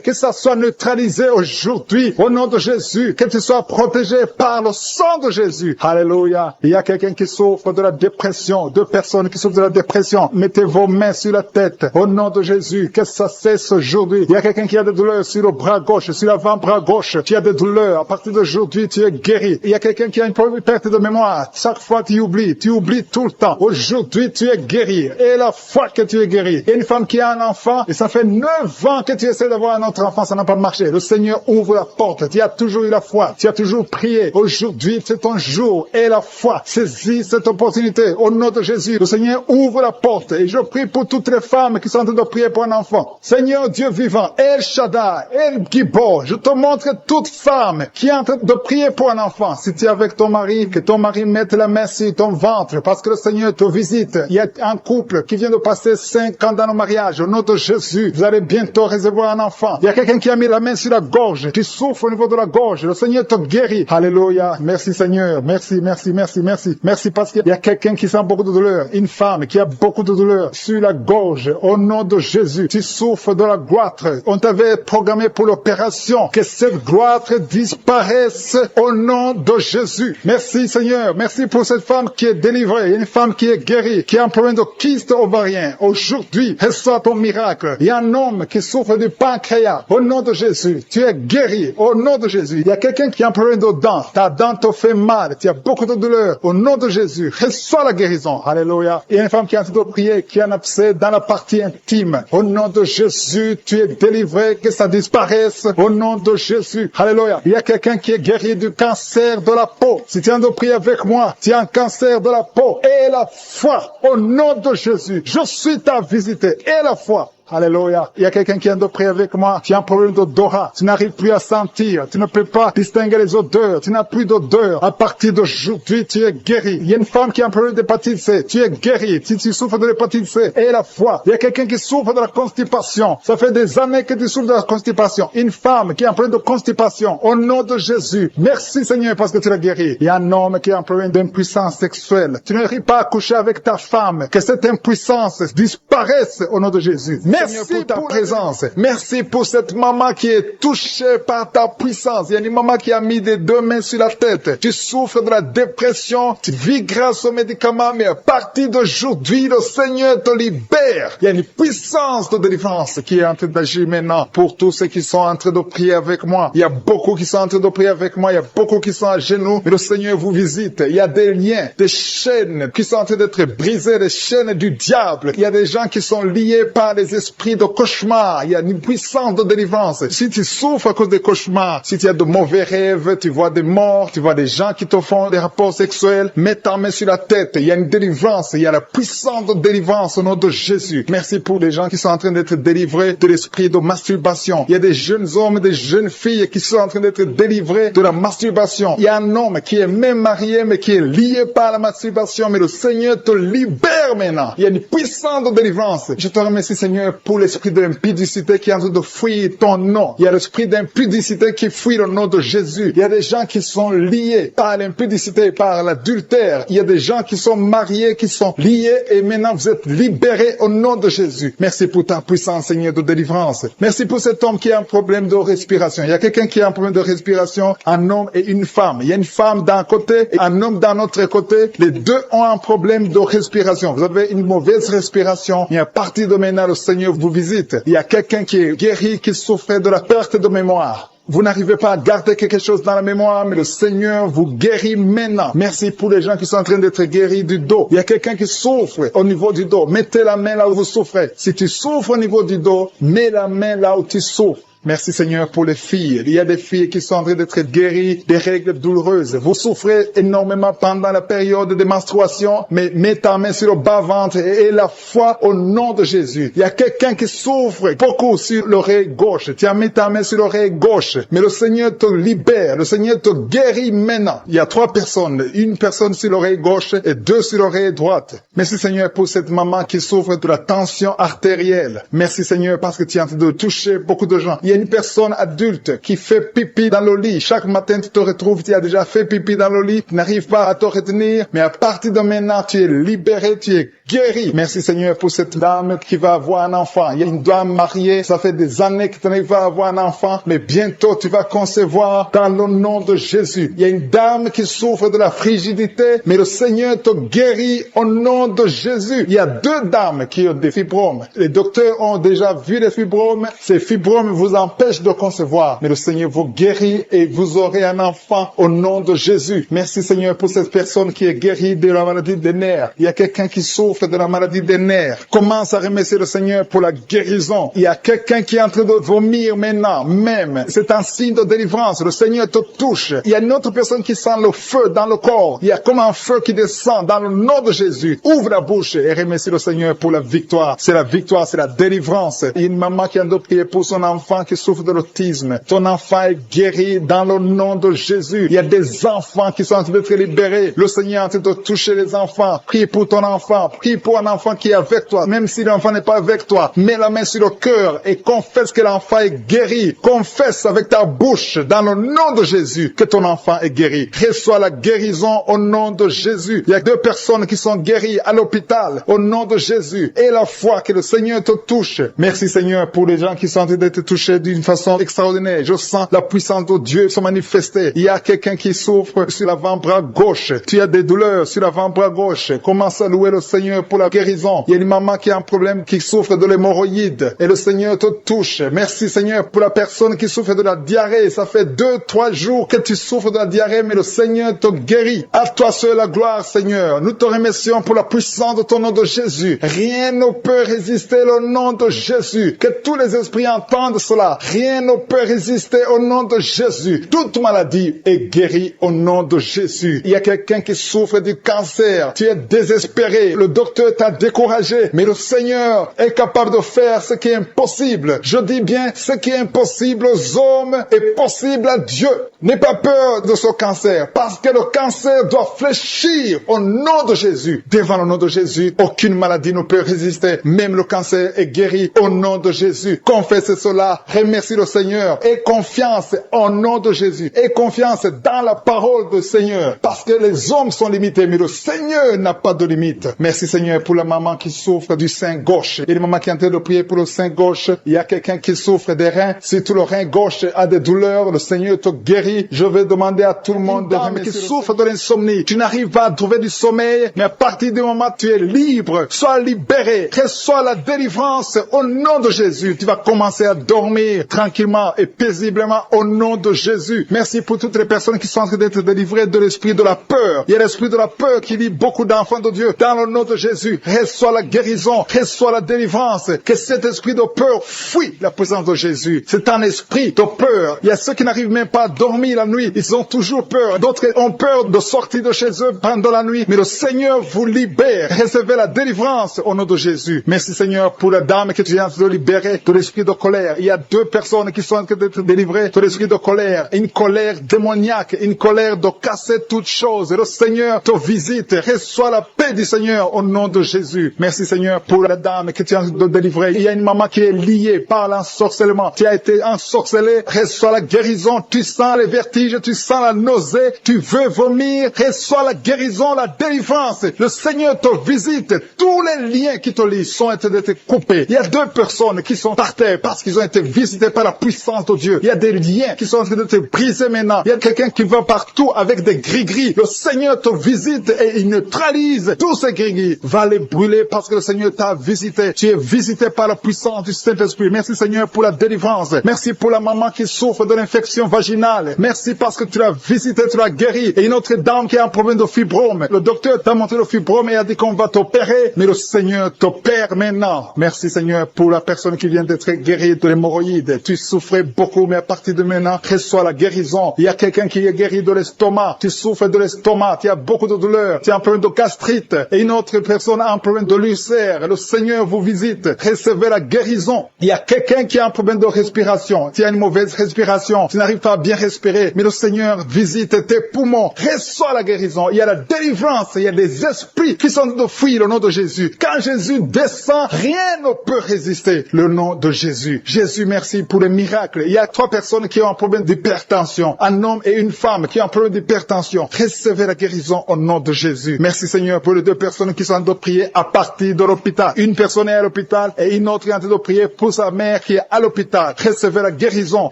Que ça soit neutralisé aujourd'hui au nom de Jésus. Que tu sois protégé par le sang de Jésus. Alléluia. Il y a quelqu'un qui souffre de la dépression. Deux personnes qui souffrent de la dépression. Mettez vos mains sur la tête au nom de Jésus. Que ça cesse aujourd'hui. Il y a quelqu'un qui a des douleurs sur le bras gauche, sur l'avant-bras gauche. Tu as des douleurs. À partir d'aujourd'hui, tu es guéri. Il y a quelqu'un qui a une perte de mémoire. Chaque fois, tu oublies tout le temps. Aujourd'hui, tu es guéri. Et la fois que tu es guéri. Il y a une femme qui a un enfant et ça fait 9 ans que tu essaies d'avoir un autre enfant. Ça n'a pas marché. Le Seigneur ouvre la porte. Tu as toujours eu la foi. Tu as toujours prié. Aujourd'hui, c'est ton jour. Et la foi. Saisis cette opportunité. Au nom de Jésus, le Seigneur ouvre la porte. Et je prie pour toutes les femmes qui sont en train de prier pour un enfant. Seigneur Dieu vivant, El Shaddai, El Gibor, je te montre toute femme qui est en train de prier pour un enfant. Si tu es avec ton mari, que ton mari mette la main sur ton ventre parce que le Seigneur te visite. Il y a un couple qui vient de passer 5 ans dans le mariage. Au nom de Jésus, vous allez bientôt recevoir un enfant. Il y a quelqu'un qui a mis la main sur la gorge, qui souffre au niveau de la gorge. Le Seigneur te guérit. Alléluia. Merci Seigneur. Merci, merci, merci, merci. Merci parce qu'il y a quelqu'un qui sent beaucoup de douleur. Une femme qui a beaucoup de douleur sur la gorge. Au nom de Jésus, tu souffres de la goitre. On t'avait programmé pour l'opération. Que cette goitre disparaisse au nom de Jésus. Merci Seigneur. Merci pour cette femme qui est délivrée. Une femme qui est guérie, qui a un problème de kyste ovarien. Aujourd'hui, reçois ton miracle. Il y a un homme qui souffre du pancréas. Au nom de Jésus, tu es guéri. Au nom de Jésus. Il y a quelqu'un qui a un problème de dents. Ta dent te fait mal. Tu as beaucoup de douleur. Au nom de Jésus, reçois la guérison. Alléluia. Il y a une femme qui est en train de prier, qui a un abcès dans la partie intime. Au nom de Jésus, tu es délivré, que ça disparaisse. Au nom de Jésus. Alléluia. Il y a quelqu'un qui est guéri du cancer de la peau. Si tu es en train de prier avec moi, tu as un cancer de la peau. Et la foi. Au nom de Jésus. Je suis ta visite. Et la foi. Alléluia. Il y a quelqu'un qui vient de prier avec moi. Tu as un problème d'odorat. Tu n'arrives plus à sentir. Tu ne peux pas distinguer les odeurs. Tu n'as plus d'odeur. À partir d'aujourd'hui, tu es guéri. Il y a une femme qui a un problème d'hépatite C. Tu es guéri. Si tu souffres de l'hépatite C, et la foi. Il y a quelqu'un qui souffre de la constipation. Ça fait des années que tu souffres de la constipation. Une femme qui a un problème de constipation. Au nom de Jésus. Merci Seigneur parce que tu l'as guéri. Il y a un homme qui a un problème d'impuissance sexuelle. Tu n'arrives pas à coucher avec ta femme. Que cette impuissance disparaisse au nom de Jésus. Merci pour ta présence. Merci pour cette maman qui est touchée par ta puissance. Il y a une maman qui a mis des 2 mains sur la tête. Tu souffres de la dépression. Tu vis grâce aux médicaments. Mais à partir d'aujourd'hui, le Seigneur te libère. Il y a une puissance de délivrance qui est en train d'agir maintenant pour tous ceux qui sont en train de prier avec moi. Il y a beaucoup qui sont en train de prier avec moi. Il y a beaucoup qui sont à genoux. Mais le Seigneur vous visite. Il y a des liens, des chaînes qui sont en train d'être brisées, des chaînes du diable. Il y a des gens qui sont liés par les esprits de cauchemar. Il y a une puissance de délivrance. Si tu souffres à cause des cauchemars, si tu as de mauvais rêves, tu vois des morts, tu vois des gens qui te font des rapports sexuels, mets ta main sur la tête. Il y a une délivrance. Il y a la puissance de délivrance au nom de Jésus. Merci pour les gens qui sont en train d'être délivrés de l'esprit de masturbation. Il y a des jeunes hommes, des jeunes filles qui sont en train d'être délivrés de la masturbation. Il y a un homme qui est même marié, mais qui est lié par la masturbation. Mais le Seigneur te libère maintenant. Il y a une puissance de délivrance. Je te remercie, Seigneur, pour l'esprit d'impudicité qui est en train de fuir ton nom. Il y a l'esprit d'impudicité qui fuit le nom de Jésus. Il y a des gens qui sont liés par l'impudicité, par l'adultère. Il y a des gens qui sont mariés, qui sont liés et maintenant vous êtes libérés au nom de Jésus. Merci pour ta puissance, Seigneur, de délivrance. Merci pour cet homme qui a un problème de respiration. Il y a quelqu'un qui a un problème de respiration, un homme et une femme. Il y a une femme d'un côté et un homme d'un autre côté. Les deux ont un problème de respiration. Vous avez une mauvaise respiration. Et à partir de maintenant, le Seigneur vous visite. Il y a quelqu'un qui est guéri, qui souffrait de la perte de mémoire. Vous n'arrivez pas à garder quelque chose dans la mémoire, mais le Seigneur vous guérit maintenant. Merci pour les gens qui sont en train d'être guéris du dos. Il y a quelqu'un qui souffre au niveau du dos. Mettez la main là où vous souffrez. Si tu souffres au niveau du dos, mets la main là où tu souffres. Merci Seigneur pour les filles. Il y a des filles qui sont en train d'être guéries des règles douloureuses. Vous souffrez énormément pendant la période de menstruation, mais mets ta main sur le bas-ventre et la foi au nom de Jésus. Il y a quelqu'un qui souffre beaucoup sur l'oreille gauche. Tu as mis ta main sur l'oreille gauche, mais le Seigneur te libère. Le Seigneur te guérit maintenant. Il y a 3 personnes. Une personne sur l'oreille gauche et 2 sur l'oreille droite. Merci Seigneur pour cette maman qui souffre de la tension artérielle. Merci Seigneur parce que tu es en train de toucher beaucoup de gens. Il y a une personne adulte qui fait pipi dans le lit. Chaque matin tu te retrouves, tu as déjà fait pipi dans le lit, tu n'arrives pas à te retenir, mais à partir de maintenant tu es libéré, tu es guéri. Merci Seigneur pour cette dame qui va avoir un enfant. Il y a une dame mariée, ça fait des années que tu n'arrives pas à avoir un enfant, mais bientôt tu vas concevoir dans le nom de Jésus. Il y a une dame qui souffre de la frigidité, mais le Seigneur te guérit au nom de Jésus. Il y a 2 dames qui ont des fibromes. Les docteurs ont déjà vu les fibromes. Ces fibromes vous empêchent de concevoir, mais le Seigneur vous guérit et vous aurez un enfant au nom de Jésus. Merci Seigneur pour cette personne qui est guérie de la maladie des nerfs. Il y a quelqu'un qui souffre de la maladie des nerfs. Commence à remercier le Seigneur pour la guérison. Il y a quelqu'un qui est en train de vomir maintenant, même. C'est un signe de délivrance. Le Seigneur te touche. Il y a une autre personne qui sent le feu dans le corps. Il y a comme un feu qui descend dans le nom de Jésus. Ouvre la bouche et remercie le Seigneur pour la victoire. C'est la victoire, c'est la délivrance. Il y a une maman qui a de prier pour son enfant qui souffre de l'autisme. Ton enfant est guéri dans le nom de Jésus. Il y a des enfants qui sont en train d'être libérés. Le Seigneur est en train de toucher les enfants. Prie pour ton enfant. Prie pour un enfant qui est avec toi. Même si l'enfant n'est pas avec toi, mets la main sur le cœur et confesse que l'enfant est guéri. Confesse avec ta bouche dans le nom de Jésus que ton enfant est guéri. Reçois la guérison au nom de Jésus. Il y a 2 personnes qui sont guéries à l'hôpital au nom de Jésus. Et la foi que le Seigneur te touche. Merci Seigneur pour les gens qui sont en train d'être touchés d'une façon extraordinaire. Je sens la puissance de Dieu se manifester. Il y a quelqu'un qui souffre sur l'avant-bras gauche. Tu as des douleurs sur l'avant-bras gauche. Commence à louer le Seigneur pour la guérison. Il y a une maman qui a un problème, qui souffre de l'hémorroïde. Et le Seigneur te touche. Merci Seigneur pour la personne qui souffre de la diarrhée. Ça fait 2-3 jours que tu souffres de la diarrhée, mais le Seigneur te guérit. À toi seul la gloire, Seigneur. Nous te remercions pour la puissance de ton nom de Jésus. Rien ne peut résister au nom de Jésus. Que tous les esprits entendent cela. Rien ne peut résister au nom de Jésus. Toute maladie est guérie au nom de Jésus. Il y a quelqu'un qui souffre du cancer. Tu es désespéré. Le docteur t'a découragé. Mais le Seigneur est capable de faire ce qui est impossible. Je dis bien, ce qui est impossible aux hommes est possible à Dieu. N'aie pas peur de ce cancer. Parce que le cancer doit fléchir au nom de Jésus. Devant le nom de Jésus, aucune maladie ne peut résister. Même le cancer est guéri au nom de Jésus. Confesse cela. Remercie le Seigneur. Aie confiance au nom de Jésus. Aie confiance dans la parole du Seigneur. Parce que les hommes sont limités, mais le Seigneur n'a pas de limite. Merci Seigneur pour la maman qui souffre du sein gauche. Il y a une maman qui est en train de prier pour le sein gauche. Il y a quelqu'un qui souffre des reins. Si tout le rein gauche a des douleurs, le Seigneur te guérit. Je vais demander à tout le monde de remercier qui souffre de l'insomnie. Tu n'arrives pas à trouver du sommeil, mais à partir du moment où tu es libre, sois libéré. Reçois la délivrance au nom de Jésus. Tu vas commencer à dormir tranquillement et paisiblement au nom de Jésus. Merci pour toutes les personnes qui sont en train d'être délivrées de l'esprit de la peur. Il y a l'esprit de la peur qui lie beaucoup d'enfants de Dieu. Dans le nom de Jésus, reçois la guérison, reçois la délivrance. Que cet esprit de peur fuit la présence de Jésus. C'est un esprit de peur. Il y a ceux qui n'arrivent même pas à dormir la nuit. Ils ont toujours peur. D'autres ont peur de sortir de chez eux pendant la nuit. Mais le Seigneur vous libère. Recevez la délivrance au nom de Jésus. Merci Seigneur pour la dame que tu viens de libérer de l'esprit de colère. Il y a 2 personnes qui sont en train d'être délivrées de l'esprit de colère. Une colère démoniaque, une colère de casser toutes choses. Le Seigneur te visite. Reçois la paix du Seigneur au nom de Jésus. Merci Seigneur pour la dame que tu viens de délivrer. Il y a une maman qui est liée par l'ensorcellement. Tu as été ensorcelé. Reçois la guérison. Tu sens les vertiges, tu sens la nausée, tu veux vomir. Reçois la guérison, la délivrance. Le Seigneur te visite. Tous les liens qui te lient sont en train d'être coupés. Il y a 2 personnes qui sont par terre parce qu'ils ont été visités par la puissance de Dieu. Il y a des liens qui sont en train d'être brisés maintenant. Il y a quelqu'un qui va partout avec des gris-gris. Le Seigneur te visite et il neutralise tous ces gris-gris. Va les brûler parce que le Seigneur t'a visité. Tu es visité par la puissance du Saint-Esprit. Merci Seigneur pour la délivrance. Merci pour la maman qui souffre de l'infection vaginale. Merci parce que tu l'as visité, tu l'as guéri. Et une autre dame qui a un problème de fibrome. Le docteur t'a montré le fibrome et a dit qu'on va t'opérer. Mais le Seigneur t'opère maintenant. Merci Seigneur pour la personne qui vient d'être guérie de l'hémorroïde. frigide. Tu souffrais beaucoup, mais à partir de maintenant, reçois la guérison. Il y a quelqu'un qui est guéri de l'estomac. Tu souffres de l'estomac. Tu as beaucoup de douleurs. Tu as un problème de gastrite. Et une autre personne a un problème de l'ulcère. Le Seigneur vous visite. Recevez la guérison. Il y a quelqu'un qui a un problème de respiration. Tu as une mauvaise respiration. Tu n'arrives pas à bien respirer. Mais le Seigneur visite tes poumons. Reçois la guérison. Il y a la délivrance. Il y a des esprits qui sont de fuir le nom de Jésus. Quand Jésus descend, rien ne peut résister le nom de Jésus. Jésus, merci pour le miracle. Il y a 3 personnes qui ont un problème d'hypertension. Un homme et une femme qui ont un problème d'hypertension. Recevez la guérison au nom de Jésus. Merci Seigneur pour les 2 personnes qui sont en train de prier à partir de l'hôpital. Une personne est à l'hôpital et une autre est en train de prier pour sa mère qui est à l'hôpital. Recevez la guérison.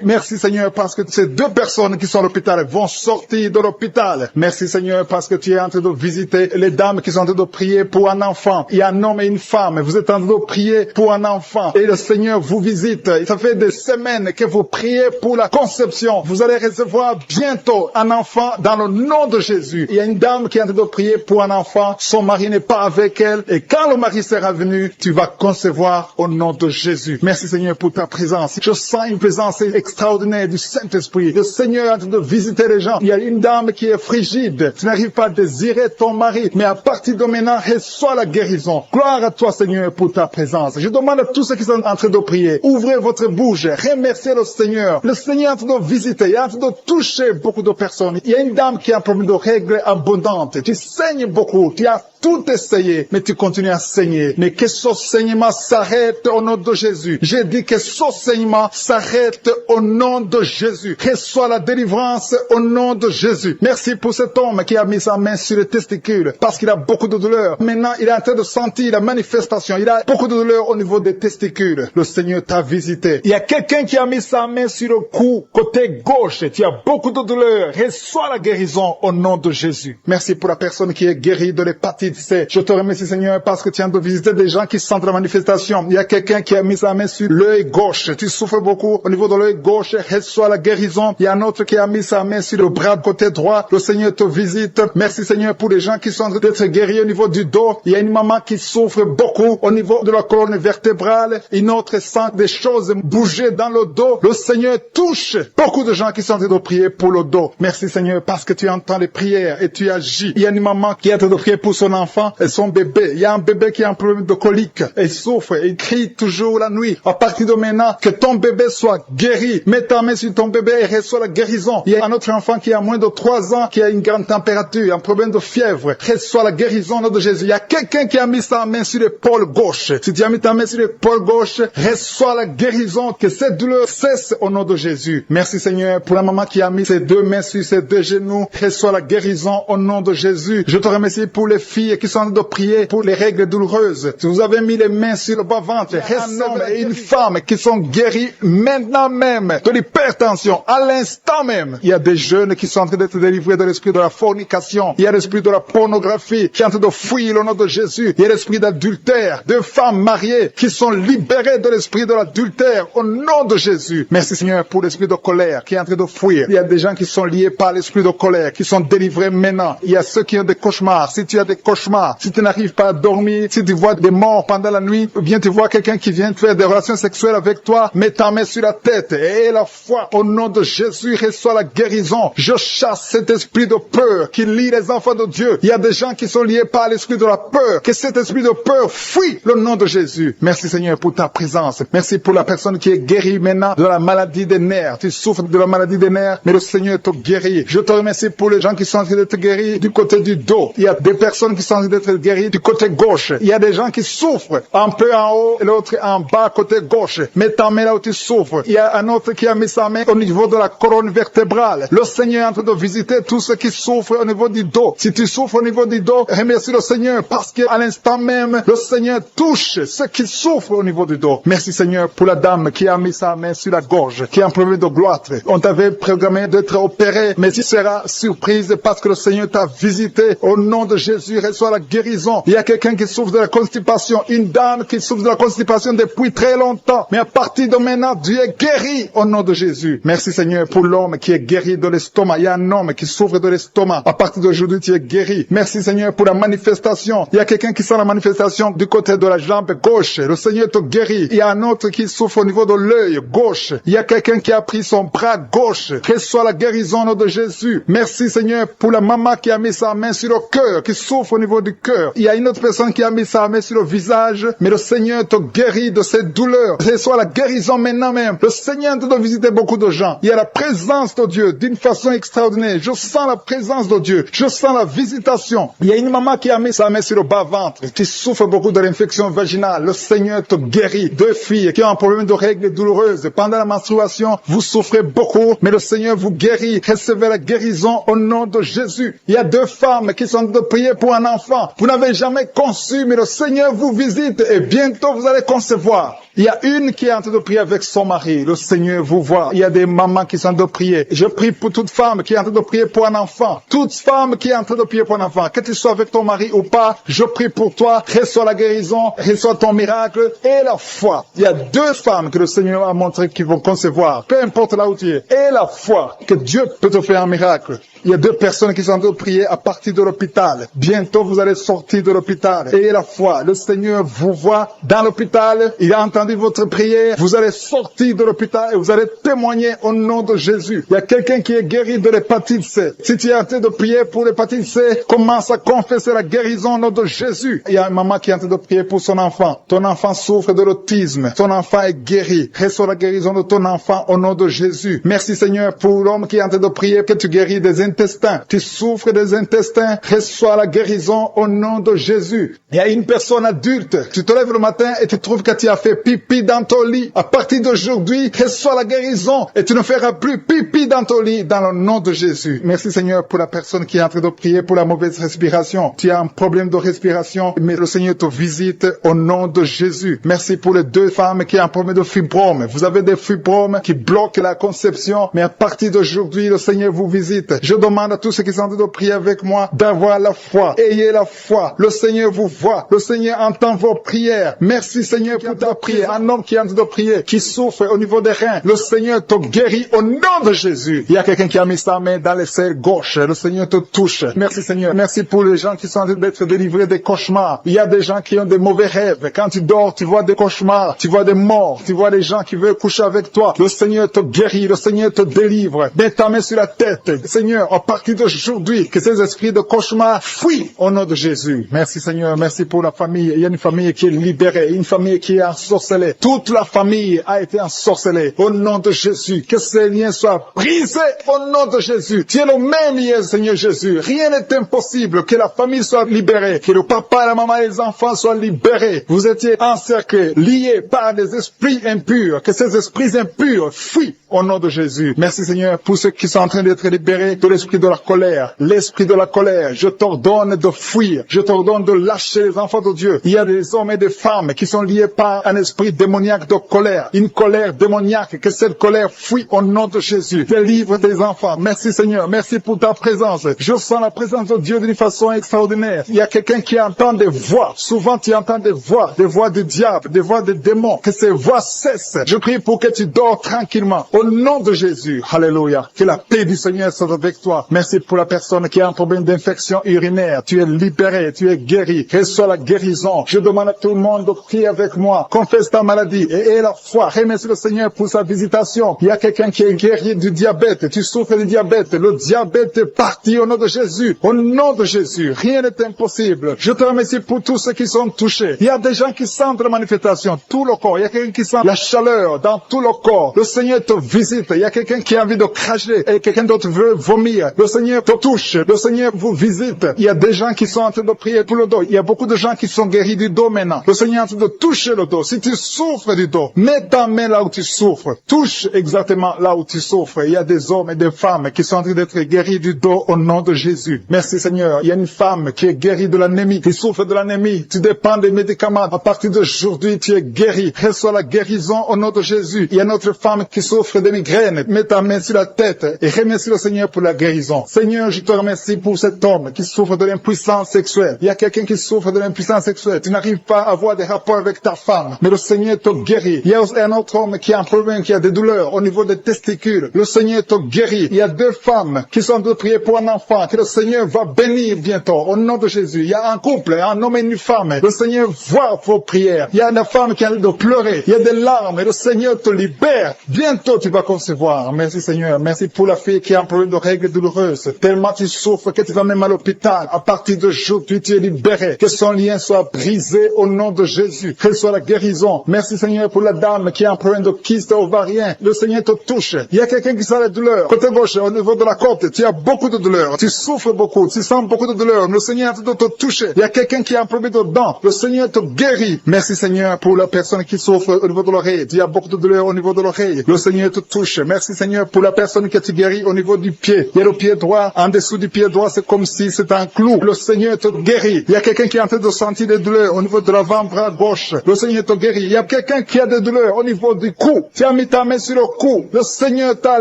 Merci Seigneur parce que ces 2 personnes qui sont à l'hôpital vont sortir de l'hôpital. Merci Seigneur parce que tu es en train de visiter les dames qui sont en train de prier pour un enfant. Il y a un homme et une femme. Vous êtes en train de prier pour un enfant. Et le Seigneur vous visite. Ça fait des semaines que vous priez pour la conception. Vous allez recevoir bientôt un enfant dans le nom de Jésus. Il y a une dame qui est en train de prier pour un enfant. Son mari n'est pas avec elle. Et quand le mari sera venu, tu vas concevoir au nom de Jésus. Merci Seigneur pour ta présence. Je sens une présence extraordinaire du Saint-Esprit. Le Seigneur est en train de visiter les gens. Il y a une dame qui est frigide. Tu n'arrives pas à désirer ton mari. Mais à partir de maintenant, reçois la guérison. Gloire à toi Seigneur pour ta présence. Je demande à tous ceux qui sont en train de prier, ouvrez votre bouche, remerciez le Seigneur. Le Seigneur est en train de visiter, il est en train de toucher beaucoup de personnes. Il y a une dame qui a un problème de règles abondantes. Tu saignes beaucoup, tu as tout essayé, mais tu continues à saigner. Mais que ce saignement s'arrête au nom de Jésus. J'ai dit que ce saignement s'arrête au nom de Jésus. Reçois la délivrance au nom de Jésus. Merci pour cet homme qui a mis sa main sur les testicules parce qu'il a beaucoup de douleur. Maintenant, il est en train de sentir la manifestation. Il a beaucoup de douleur au niveau des testicules. Le Seigneur t'a visité. Il y a quelqu'un qui a mis sa main sur le cou, côté gauche. Tu as beaucoup de douleur. Reçois la guérison au nom de Jésus. Merci pour la personne qui est guérie de l'hépatite C. Je te remercie Seigneur parce que tu viens de visiter des gens qui sentent la manifestation. Il y a quelqu'un qui a mis sa main sur l'œil gauche. Tu souffres beaucoup au niveau de l'œil gauche. Reçois la guérison. Il y a un autre qui a mis sa main sur le bras côté droit. Le Seigneur te visite. Merci Seigneur pour les gens qui sont en train d'être guéris au niveau du dos. Il y a une maman qui souffre beaucoup au niveau de la colonne vertébrale. Une autre sent des choses bouger dans le dos. Le Seigneur touche beaucoup de gens qui sont en train de prier pour le dos. Merci Seigneur parce que tu entends les prières et tu agis. Il y a une maman qui est en train de prier pour son enfant et son bébé. Il y a un bébé qui a un problème de colique. Il souffre, il crie toujours la nuit. À partir de maintenant, que ton bébé soit guéri. Mets ta main sur ton bébé et reçois la guérison. Il y a un autre enfant qui a moins de 3 ans, qui a une grande température, un problème de fièvre. Reçois la guérison au nom de Jésus. Il y a quelqu'un qui a mis sa main sur l'épaule gauche. Si tu as mis ta main sur l'épaule gauche, reçois la guérison. Que cette douleur cesse au nom de Jésus. Merci Seigneur pour la maman qui a mis ses 2 mains sur ses 2 genoux. Reçois la guérison au nom de Jésus. Je te remercie pour les filles qui sont en train de prier pour les règles douloureuses. Si vous avez mis les mains sur le bas-ventre, un homme et une femme qui sont guéris maintenant même de l'hypertension, à l'instant même. Il y a des jeunes qui sont en train d'être délivrés de l'esprit de la fornication. Il y a l'esprit de la pornographie qui est en train de fuir le nom de Jésus. Il y a l'esprit d'adultère. 2 femmes mariées qui sont libérées de l'esprit de l'adultère au nom de Jésus. Merci Seigneur pour l'esprit de colère qui est en train de fuir. Il y a des gens qui sont liés par l'esprit de colère, qui sont délivrés maintenant. Il y a ceux qui ont des cauchemars. Si tu as des cauchemars, si tu n'arrives pas à dormir, si tu vois des morts pendant la nuit, ou bien tu vois quelqu'un qui vient faire des relations sexuelles avec toi, mets ta main sur la tête et la foi au nom de Jésus reçoit la guérison. Je chasse cet esprit de peur qui lie les enfants de Dieu. Il y a des gens qui sont liés par l'esprit de la peur. Que cet esprit de peur fuit le nom de Jésus. Merci Seigneur pour ta présence. Merci pour la personne qui est guérie maintenant de la maladie des nerfs. Tu souffres de la maladie des nerfs, mais le Seigneur te guérit. Je te remercie pour les gens qui sont en train d'être guéris du côté du dos. Il y a des personnes qui sont en train d'être guéries du côté gauche. Il y a des gens qui souffrent un peu en haut et l'autre en bas côté gauche. Mets ta main là où tu souffres. Il y a un autre qui a mis sa main au niveau de la colonne vertébrale. Le Seigneur est en train de visiter tous ceux qui souffrent au niveau du dos. Si tu souffres au niveau du dos, remercie le Seigneur parce qu'à l'instant même, le Seigneur touche ceux qui souffrent au niveau du dos. Merci Seigneur pour la dame qui a mis sa main sur la gorge, qui a un problème de gloître. On t'avait programmé d'être opéré, mais tu seras surprise parce que le Seigneur t'a visité. Au nom de Jésus, reçois la guérison. Il y a quelqu'un qui souffre de la constipation, une dame qui souffre de la constipation depuis très longtemps. Mais à partir de maintenant, Dieu est guéri au nom de Jésus. Merci Seigneur pour l'homme qui est guéri de l'estomac. Il y a un homme qui souffre de l'estomac. À partir d'aujourd'hui, tu es guéri. Merci Seigneur pour la manifestation. Il y a quelqu'un qui sent la manifestation du côté de la jambe gauche. Le Seigneur te guérit. Il y a un autre qui souffre au niveau de l'œil gauche. Il y a quelqu'un qui a pris son bras gauche. Reçois la guérison au nom de Jésus. Merci Seigneur pour la maman qui a mis sa main sur le cœur, qui souffre au niveau du cœur. Il y a une autre personne qui a mis sa main sur le visage, mais le Seigneur te guérit de ces douleurs. Reçois la guérison maintenant même. Le Seigneur te doit visiter beaucoup de gens. Il y a la présence de Dieu d'une façon extraordinaire. Je sens la présence de Dieu. Je sens la visitation. Il y a une maman qui a mis sa main sur le bas-ventre, qui souffre beaucoup de l'infection vaginale. Le Seigneur te guérit. Deux filles qui ont un problème de règles douloureuses. Pendant la menstruation, vous souffrez beaucoup, mais le Seigneur vous guérit. Recevez la guérison au nom de Jésus. Il y a deux femmes qui sont de prier pour un enfant. Vous n'avez jamais conçu, mais le Seigneur vous visite et bientôt vous allez concevoir. Il y a une qui est en train de prier avec son mari. Le Seigneur vous voit. Il y a des mamans qui sont en train de prier. Je prie pour toute femme qui est en train de prier pour un enfant. Toute femme qui est en train de prier pour un enfant. Que tu sois avec ton mari ou pas, je prie pour toi. Reçois la guérison, reçois ton miracle et la foi. Il y a deux femmes que le Seigneur a montré qui vont concevoir. Peu importe là où tu es. Et la foi. Que Dieu peut te faire un miracle. Il y a deux personnes qui sont en train de prier à partir de l'hôpital. Bientôt, vous allez sortir de l'hôpital. Et la foi, le Seigneur vous voit dans l'hôpital. Il a entendu votre prière. Vous allez sortir de l'hôpital et vous allez témoigner au nom de Jésus. Il y a quelqu'un qui est guéri de l'hépatite C. Si tu es en train de prier pour l'hépatite C, commence à confesser la guérison au nom de Jésus. Il y a une maman qui est en train de prier pour son enfant. Ton enfant souffre de l'autisme. Ton enfant est guéri. Reçois la guérison de ton enfant au nom de Jésus. Merci Seigneur pour l'homme qui est en train de prier que tu guéris des intestins. Tu souffres des intestins. Reçois la guérison au nom de Jésus. Il y a une personne adulte. Tu te lèves le matin et tu trouves que tu as fait pipi dans ton lit. À partir d'aujourd'hui, reçois la guérison et tu ne feras plus pipi dans ton lit dans le nom de Jésus. Merci Seigneur pour la personne qui est en train de prier pour la mauvaise respiration. Tu as un problème de respiration, mais le Seigneur te visite au nom de Jésus. Merci pour les deux femmes qui ont un problème de fibrome. Vous avez des fibromes qui bloquent la conception, mais à partir d'aujourd'hui, le Seigneur vous visite. Je demande à tous ceux qui sont en train de prier avec moi d'avoir la foi. Ayez la foi. Le Seigneur vous voit. Le Seigneur entend vos prières. Merci Seigneur pour ta prière. Un homme qui est en train de prier, qui souffre au niveau des reins. Le Seigneur te guérit au nom de Jésus. Il y a quelqu'un qui a mis sa main dans l'aisselle gauche. Le Seigneur te touche. Merci Seigneur. Merci pour les gens qui sont en train d'être délivrés des cauchemars. Il y a des gens qui ont des mauvais rêves. Quand tu dors, tu vois des cauchemars. Tu vois des morts. Tu vois des gens qui veulent coucher avec toi. Le Seigneur te guérit. Le Seigneur te délivre. Mets ta main sur la tête. Seigneur, à partir d'aujourd'hui, que ces esprits de cauchemar fuient au nom de Jésus. Merci Seigneur. Merci pour la famille. Il y a une famille qui est libérée. Une famille qui est ensorcelée. Toute la famille a été ensorcelée. Au nom de Jésus. Que ces liens soient brisés au nom de Jésus. Tu es le même hier, Seigneur Jésus. Rien n'est impossible. Que la famille soit libérée. Que le papa, la maman et les enfants soient libérés. Vous étiez encerclés, liés par des esprits impurs. Que ces esprits impurs fuient au nom de Jésus. Merci Seigneur pour ceux qui sont en train d'être libérés de l'esprit de la colère. L'esprit de la colère. Je t'ordonne de fuir. Je t'ordonne de lâcher les enfants de Dieu. Il y a des hommes et des femmes qui sont liés par un esprit démoniaque de colère. Une colère démoniaque. Que cette colère fuit au nom de Jésus. Délivre tes enfants. Merci Seigneur. Merci pour ta présence. Je sens la présence de Dieu d'une façon extraordinaire. Il y a quelqu'un qui entend des voix. Souvent tu entends des voix du diable, des voix des démons. Que ces voix cessent. Je prie pour que tu dors tranquillement. Au nom de Jésus. Alléluia. Que la paix du Seigneur soit avec toi. Merci pour la personne qui a un problème d'infection urinaire. Tu es libéré, tu es guéri. Reçois la guérison. Je demande à tout le monde de prier avec moi. Confesse ta maladie et aie la foi. Remercie le Seigneur pour sa visitation. Il y a quelqu'un qui est guéri du diabète. Tu souffres du diabète. Le diabète est parti au nom de Jésus. Au nom de Jésus. Rien n'est impossible. Je te remercie pour tous ceux qui sont touchés. Il y a des gens qui sentent la manifestation. Tout le corps. Il y a quelqu'un qui sent la chaleur dans tout le corps. Le Seigneur te visite. Il y a quelqu'un qui a envie de cracher et quelqu'un d'autre veut vomir. Le Seigneur te touche. Le Seigneur vous visite. Il y a des gens qui sont en train de prier pour le dos. Il y a beaucoup de gens qui sont guéris du dos maintenant. Le Seigneur est en train de toucher le dos. Si tu Tu souffres du dos. Mets ta main là où tu souffres. Touche exactement là où tu souffres. Il y a des hommes et des femmes qui sont en train d'être guéris du dos au nom de Jésus. Merci Seigneur. Il y a une femme qui est guérie de l'anémie, qui souffre de l'anémie. Tu dépends des médicaments. À partir d'aujourd'hui, tu es guéri. Reçois la guérison au nom de Jésus. Il y a une autre femme qui souffre de migraines. Mets ta main sur la tête et remercie le Seigneur pour la guérison. Seigneur, je te remercie pour cet homme qui souffre de l'impuissance sexuelle. Il y a quelqu'un qui souffre de l'impuissance sexuelle. Tu n'arrives pas à avoir des rapports avec ta femme, mais le Seigneur te guérit. Il y a un autre homme qui a un problème, qui a des douleurs au niveau des testicules. Le Seigneur te guérit. Il y a deux femmes qui sont en train de prier pour un enfant que le Seigneur va bénir bientôt au nom de Jésus. Il y a un couple, un homme et une femme. Le Seigneur voit vos prières. Il y a une femme qui a de pleurer. Il y a des larmes et le Seigneur te libère. Bientôt tu vas concevoir. Merci Seigneur. Merci pour la fille qui a un problème de règles douloureuses. Tellement tu souffres que tu vas même à l'hôpital. À partir d'aujourd'hui, tu es libéré. Que son lien soit brisé au nom de Jésus. Que soit la guérison. Merci Seigneur pour la dame qui a un problème de kyste ovarien. Le Seigneur te touche. Il y a quelqu'un qui sent la douleur. Côté gauche, au niveau de la côte, tu as beaucoup de douleur. Tu souffres beaucoup. Tu sens beaucoup de douleur. Le Seigneur est en train de te toucher. Il y a quelqu'un qui a un problème de dents. Le Seigneur te guérit. Merci Seigneur pour la personne qui souffre au niveau de l'oreille. Tu as beaucoup de douleur au niveau de l'oreille. Le Seigneur te touche. Merci Seigneur pour la personne qui te guérit au niveau du pied. Il y a le pied droit. En dessous du pied droit, c'est comme si c'était un clou. Le Seigneur te guérit. Il y a quelqu'un qui est en train de sentir des douleurs au niveau de l'avant-bras gauche. Le Seigneur te guérit. Il y a quelqu'un qui a des douleurs au niveau du cou. Tu as mis ta main sur le cou. Le Seigneur t'a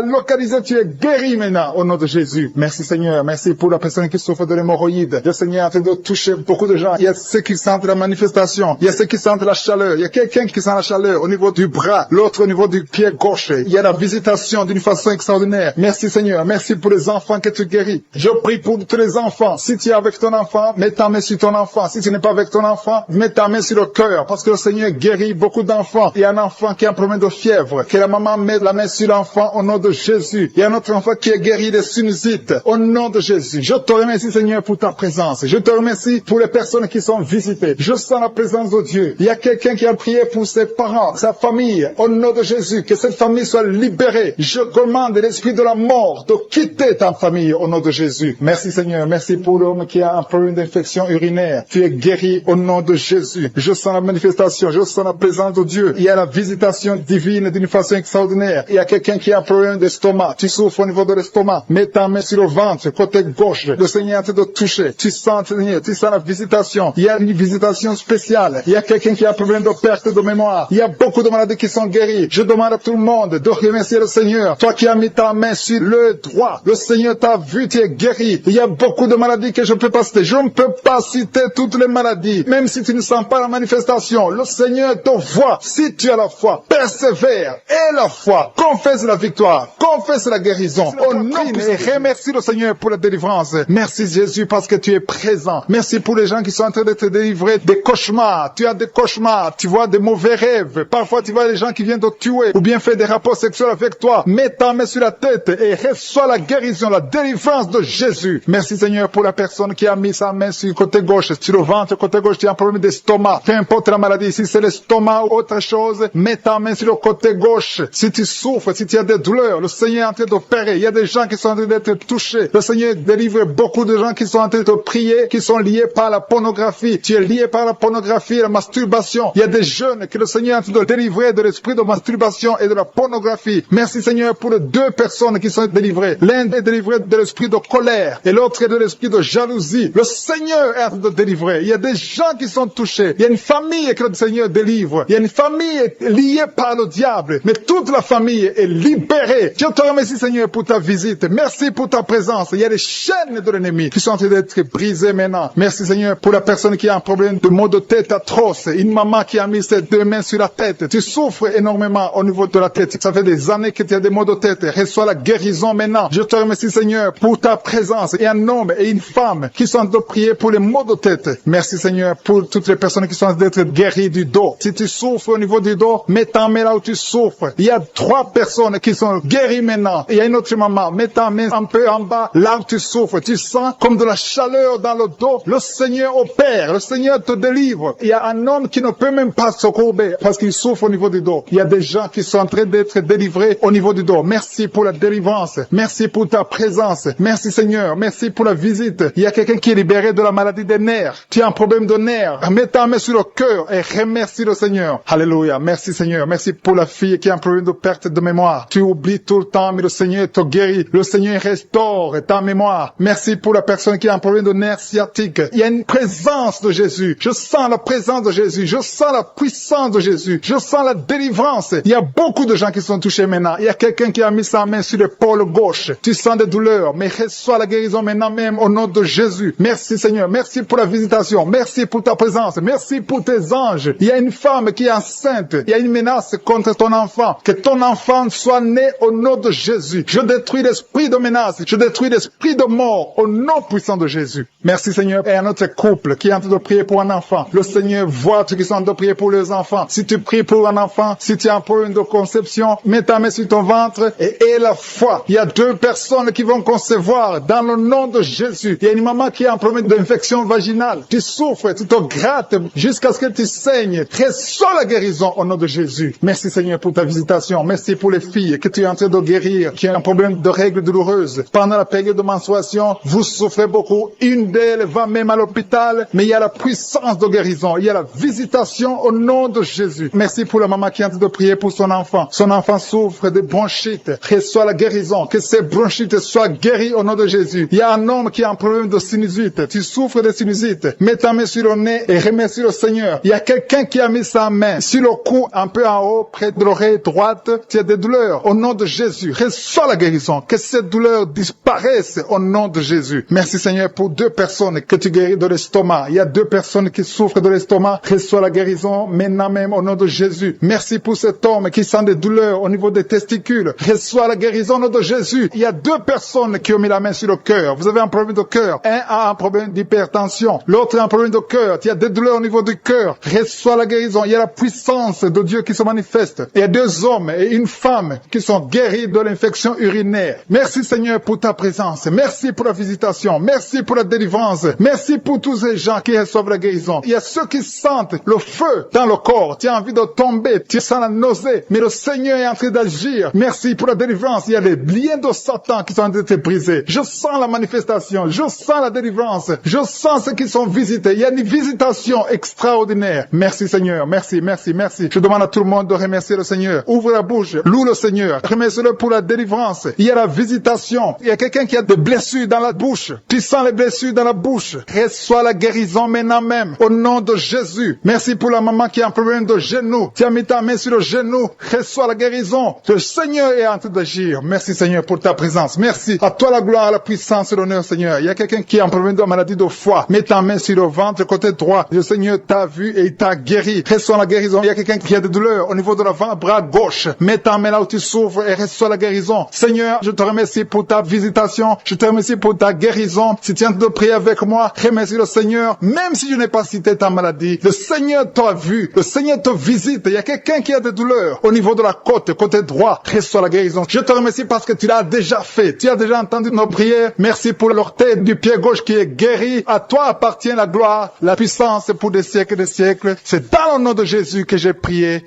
localisé. Tu es guéri maintenant au nom de Jésus. Merci Seigneur. Merci pour la personne qui souffre de l'hémorroïde. Le Seigneur est en train de toucher beaucoup de gens. Il y a ceux qui sentent la manifestation. Il y a ceux qui sentent la chaleur. Il y a quelqu'un qui sent la chaleur au niveau du bras. L'autre au niveau du pied gauche. Il y a la visitation d'une façon extraordinaire. Merci Seigneur. Merci pour les enfants que tu guéris. Je prie pour tous les enfants. Si tu es avec ton enfant, mets ta main sur ton enfant. Si tu n'es pas avec ton enfant, mets ta main sur le cœur. Parce que le Seigneur guérit beaucoup d'enfants. Il y a un enfant qui a un problème de fièvre. Que la maman mette la main sur l'enfant au nom de Jésus. Il y a un autre enfant qui est guéri des sinusites. Au nom de Jésus. Je te remercie Seigneur pour ta présence. Je te remercie pour les personnes qui sont visitées. Je sens la présence de Dieu. Il y a quelqu'un qui a prié pour ses parents, sa famille. Au nom de Jésus. Que cette famille soit libérée. Je commande l'esprit de la mort de quitter ta famille au nom de Jésus. Merci Seigneur. Merci pour l'homme qui a un problème d'infection urinaire. Tu es guéri au nom de Jésus. Je sens la manifestation. Je sens la présence de Dieu. Il y a la visitation divine d'une façon extraordinaire. Il y a quelqu'un qui a un problème d'estomac. Tu souffres au niveau de l'estomac. Mets ta main sur le ventre, côté gauche. Le Seigneur est en train de toucher. Tu sens, Seigneur, tu sens la visitation. Il y a une visitation spéciale. Il y a quelqu'un qui a un problème de perte de mémoire. Il y a beaucoup de maladies qui sont guéries. Je demande à tout le monde de remercier le Seigneur. Toi qui as mis ta main sur le droit, le Seigneur t'a vu, tu es guéri. Il y a beaucoup de maladies que je ne peux pas citer. Je ne peux pas citer toutes les maladies. Même si tu ne sens pas la manifestation, le Seigneur te voit. Si tu as la foi, persévère. Et la foi, confesse la victoire, confesse la guérison. Au nom et remercie le Seigneur pour la délivrance. Merci Jésus parce que tu es présent. Merci pour les gens qui sont en train d'être délivrés des cauchemars. Tu as des cauchemars, tu vois des mauvais rêves. Parfois tu vois les gens qui viennent te tuer ou bien faire des rapports sexuels avec toi. Mets ta main sur la tête et reçois la guérison, la délivrance de Jésus. Merci Seigneur pour la personne qui a mis sa main sur le côté gauche, sur le ventre, côté gauche, tu as un problème d'estomac. Peu importe la maladie, si c'est l'estomac ou autre chose, mets ta main sur le côté gauche. Si tu souffres, si tu as des douleurs, le Seigneur est en train d'opérer. Il y a des gens qui sont en train d'être touchés. Le Seigneur délivre beaucoup de gens qui sont en train de prier, qui sont liés par la pornographie. Tu es lié par la pornographie et la masturbation. Il y a des jeunes que le Seigneur est en train de délivrer de l'esprit de masturbation et de la pornographie. Merci Seigneur pour les deux personnes qui sont délivrées. L'un est délivré de l'esprit de colère et l'autre est de l'esprit de jalousie. Le Seigneur est en train de délivrer. Il y a des gens qui sont touchés. Il y a une famille que le Seigneur délivre. Il y a une famille liée par le diable. Mais toute la famille est libérée. Je te remercie Seigneur pour ta visite. Merci pour ta présence. Il y a des chaînes de l'ennemi qui sont en train d'être brisées maintenant. Merci Seigneur pour la personne qui a un problème de maux de tête atroce. Une maman qui a mis ses deux mains sur la tête. Tu souffres énormément au niveau de la tête. Ça fait des années que tu as des maux de tête. Reçois la guérison maintenant. Je te remercie Seigneur pour ta présence. Et un homme et une femme qui sont en train de prier pour les maux de tête. Merci Seigneur pour toutes les personnes qui sont en train d'être guéries du dos. Si tu souffres au niveau du dos, mets ta main là où tu souffres. Il y a 3 personnes qui sont guéries maintenant. Il y a une autre maman. Mets ta main un peu en bas là où tu souffres. Tu sens comme de la chaleur dans le dos. Le Seigneur opère. Le Seigneur te délivre. Il y a un homme qui ne peut même pas se courber parce qu'il souffre au niveau du dos. Il y a des gens qui sont en train d'être délivrés au niveau du dos. Merci pour la délivrance. Merci pour ta présence. Merci Seigneur. Merci pour la visite. Il y a quelqu'un qui est libéré de la maladie des nerfs. Tu as un problème de nerfs. Mets ta main sur le cœur et remercie le Seigneur. Seigneur. Alléluia. Merci Seigneur. Merci pour la fille qui a un problème de perte de mémoire. Tu oublies tout le temps, mais le Seigneur te guérit. Le Seigneur restaure ta mémoire. Merci pour la personne qui a un problème de nerf sciatique. Il y a une présence de Jésus. Je sens la présence de Jésus. Je sens la puissance de Jésus. Je sens la délivrance. Il y a beaucoup de gens qui sont touchés maintenant. Il y a quelqu'un qui a mis sa main sur l'épaule gauche. Tu sens des douleurs, mais reçois la guérison maintenant même au nom de Jésus. Merci Seigneur. Merci pour la visitation. Merci pour ta présence. Merci pour tes anges. Il y a une femme qui est enceinte. Il y a une menace contre ton enfant. Que ton enfant soit né au nom de Jésus. Je détruis l'esprit de menace. Je détruis l'esprit de mort au nom puissant de Jésus. Merci Seigneur. Et à notre couple qui est en train de prier pour un enfant. Le Seigneur voit ceux qui sont en train de prier pour les enfants. Si tu pries pour un enfant, si tu as un problème de conception, mets ta main sur ton ventre et aie la foi. Il y a 2 personnes qui vont concevoir dans le nom de Jésus. Il y a une maman qui a un problème d'infection vaginale. Tu souffres, tu te grattes jusqu'à ce que tu saignes. Reçois la guérison au nom de Jésus. Merci Seigneur pour ta visitation. Merci pour les filles que tu es en train de guérir, qui ont un problème de règles douloureuses. Pendant la période de menstruation, vous souffrez beaucoup. Une d'elles va même à l'hôpital, mais il y a la puissance de guérison. Il y a la visitation au nom de Jésus. Merci pour la maman qui est en train de prier pour son enfant. Son enfant souffre de bronchite. Reçois la guérison. Que ces bronchites soient guéries au nom de Jésus. Il y a un homme qui a un problème de sinusite. Tu souffres de sinusite. Mets ta main sur le nez et remercie le Seigneur. Il y a quelqu'un qui a mis sa main sur le cou, un peu en haut, près de l'oreille droite. Tu as des douleurs. Au nom de Jésus, reçois la guérison. Que ces douleurs disparaissent au nom de Jésus. Merci Seigneur pour 2 personnes que tu guéris de l'estomac. Il y a 2 personnes qui souffrent de l'estomac. Reçois la guérison maintenant même au nom de Jésus. Merci pour cet homme qui sent des douleurs au niveau des testicules. Reçois la guérison au nom de Jésus. Il y a 2 personnes qui ont mis la main sur le cœur. Vous avez un problème de cœur. Un a un problème d'hypertension. L'autre a un problème de cœur. Il y a des douleurs au niveau du cœur. Reçois la guérison. Il y a la puissance de Dieu qui se manifeste. Il y a 2 hommes et une femme qui sont guéris de l'infection urinaire. Merci Seigneur pour ta présence. Merci pour la visitation. Merci pour la délivrance. Merci pour tous ces gens qui reçoivent la guérison. Il y a ceux qui sentent le feu dans le corps. Tu as envie de tomber. Tu sens la nausée. Mais le Seigneur est en train d'agir. Merci pour la délivrance. Il y a les liens de Satan qui sont en train de te briser. Je sens la manifestation. Je sens la délivrance. Je sens ceux qui sont visités. Il y a une visitation extraordinaire. Merci Seigneur. Merci, merci, merci. Je demande à tout le monde de remercier le Seigneur. Ouvre la bouche. Loue le Seigneur. Remercie-le pour la délivrance. Il y a la visitation. Il y a quelqu'un qui a des blessures dans la bouche. Tu sens les blessures dans la bouche. Reçois la guérison maintenant même. Au nom de Jésus. Merci pour la maman qui a un problème de genou. Tu as mis ta main sur le genou. Reçois la guérison. Le Seigneur est en train d'agir. Merci Seigneur pour ta présence. Merci. À toi la gloire, la puissance et l'honneur Seigneur. Il y a quelqu'un qui a un problème de maladie de foie. Mets ta main sur le ventre côté droit. Le Seigneur t'a vu et il t'a guéri. Reçois la guérison. Il y a quelqu'un qui a des douleurs au niveau de l'avant-bras gauche. Mets ta main là où tu souffres et reçois la guérison. Seigneur, je te remercie pour ta visitation. Je te remercie pour ta guérison. Si tu es en train de prier avec moi, remercie le Seigneur. Même si je n'ai pas cité ta maladie, le Seigneur t'a vu. Le Seigneur te visite. Il y a quelqu'un qui a des douleurs au niveau de la côte, côté droit. Reçois la guérison. Je te remercie parce que tu l'as déjà fait. Tu as déjà entendu nos prières. Merci pour l'orteil du pied gauche qui est guéri. À toi appartient la gloire, la puissance pour des siècles et des siècles. C'est dans le nom de Jésus que j'ai prié.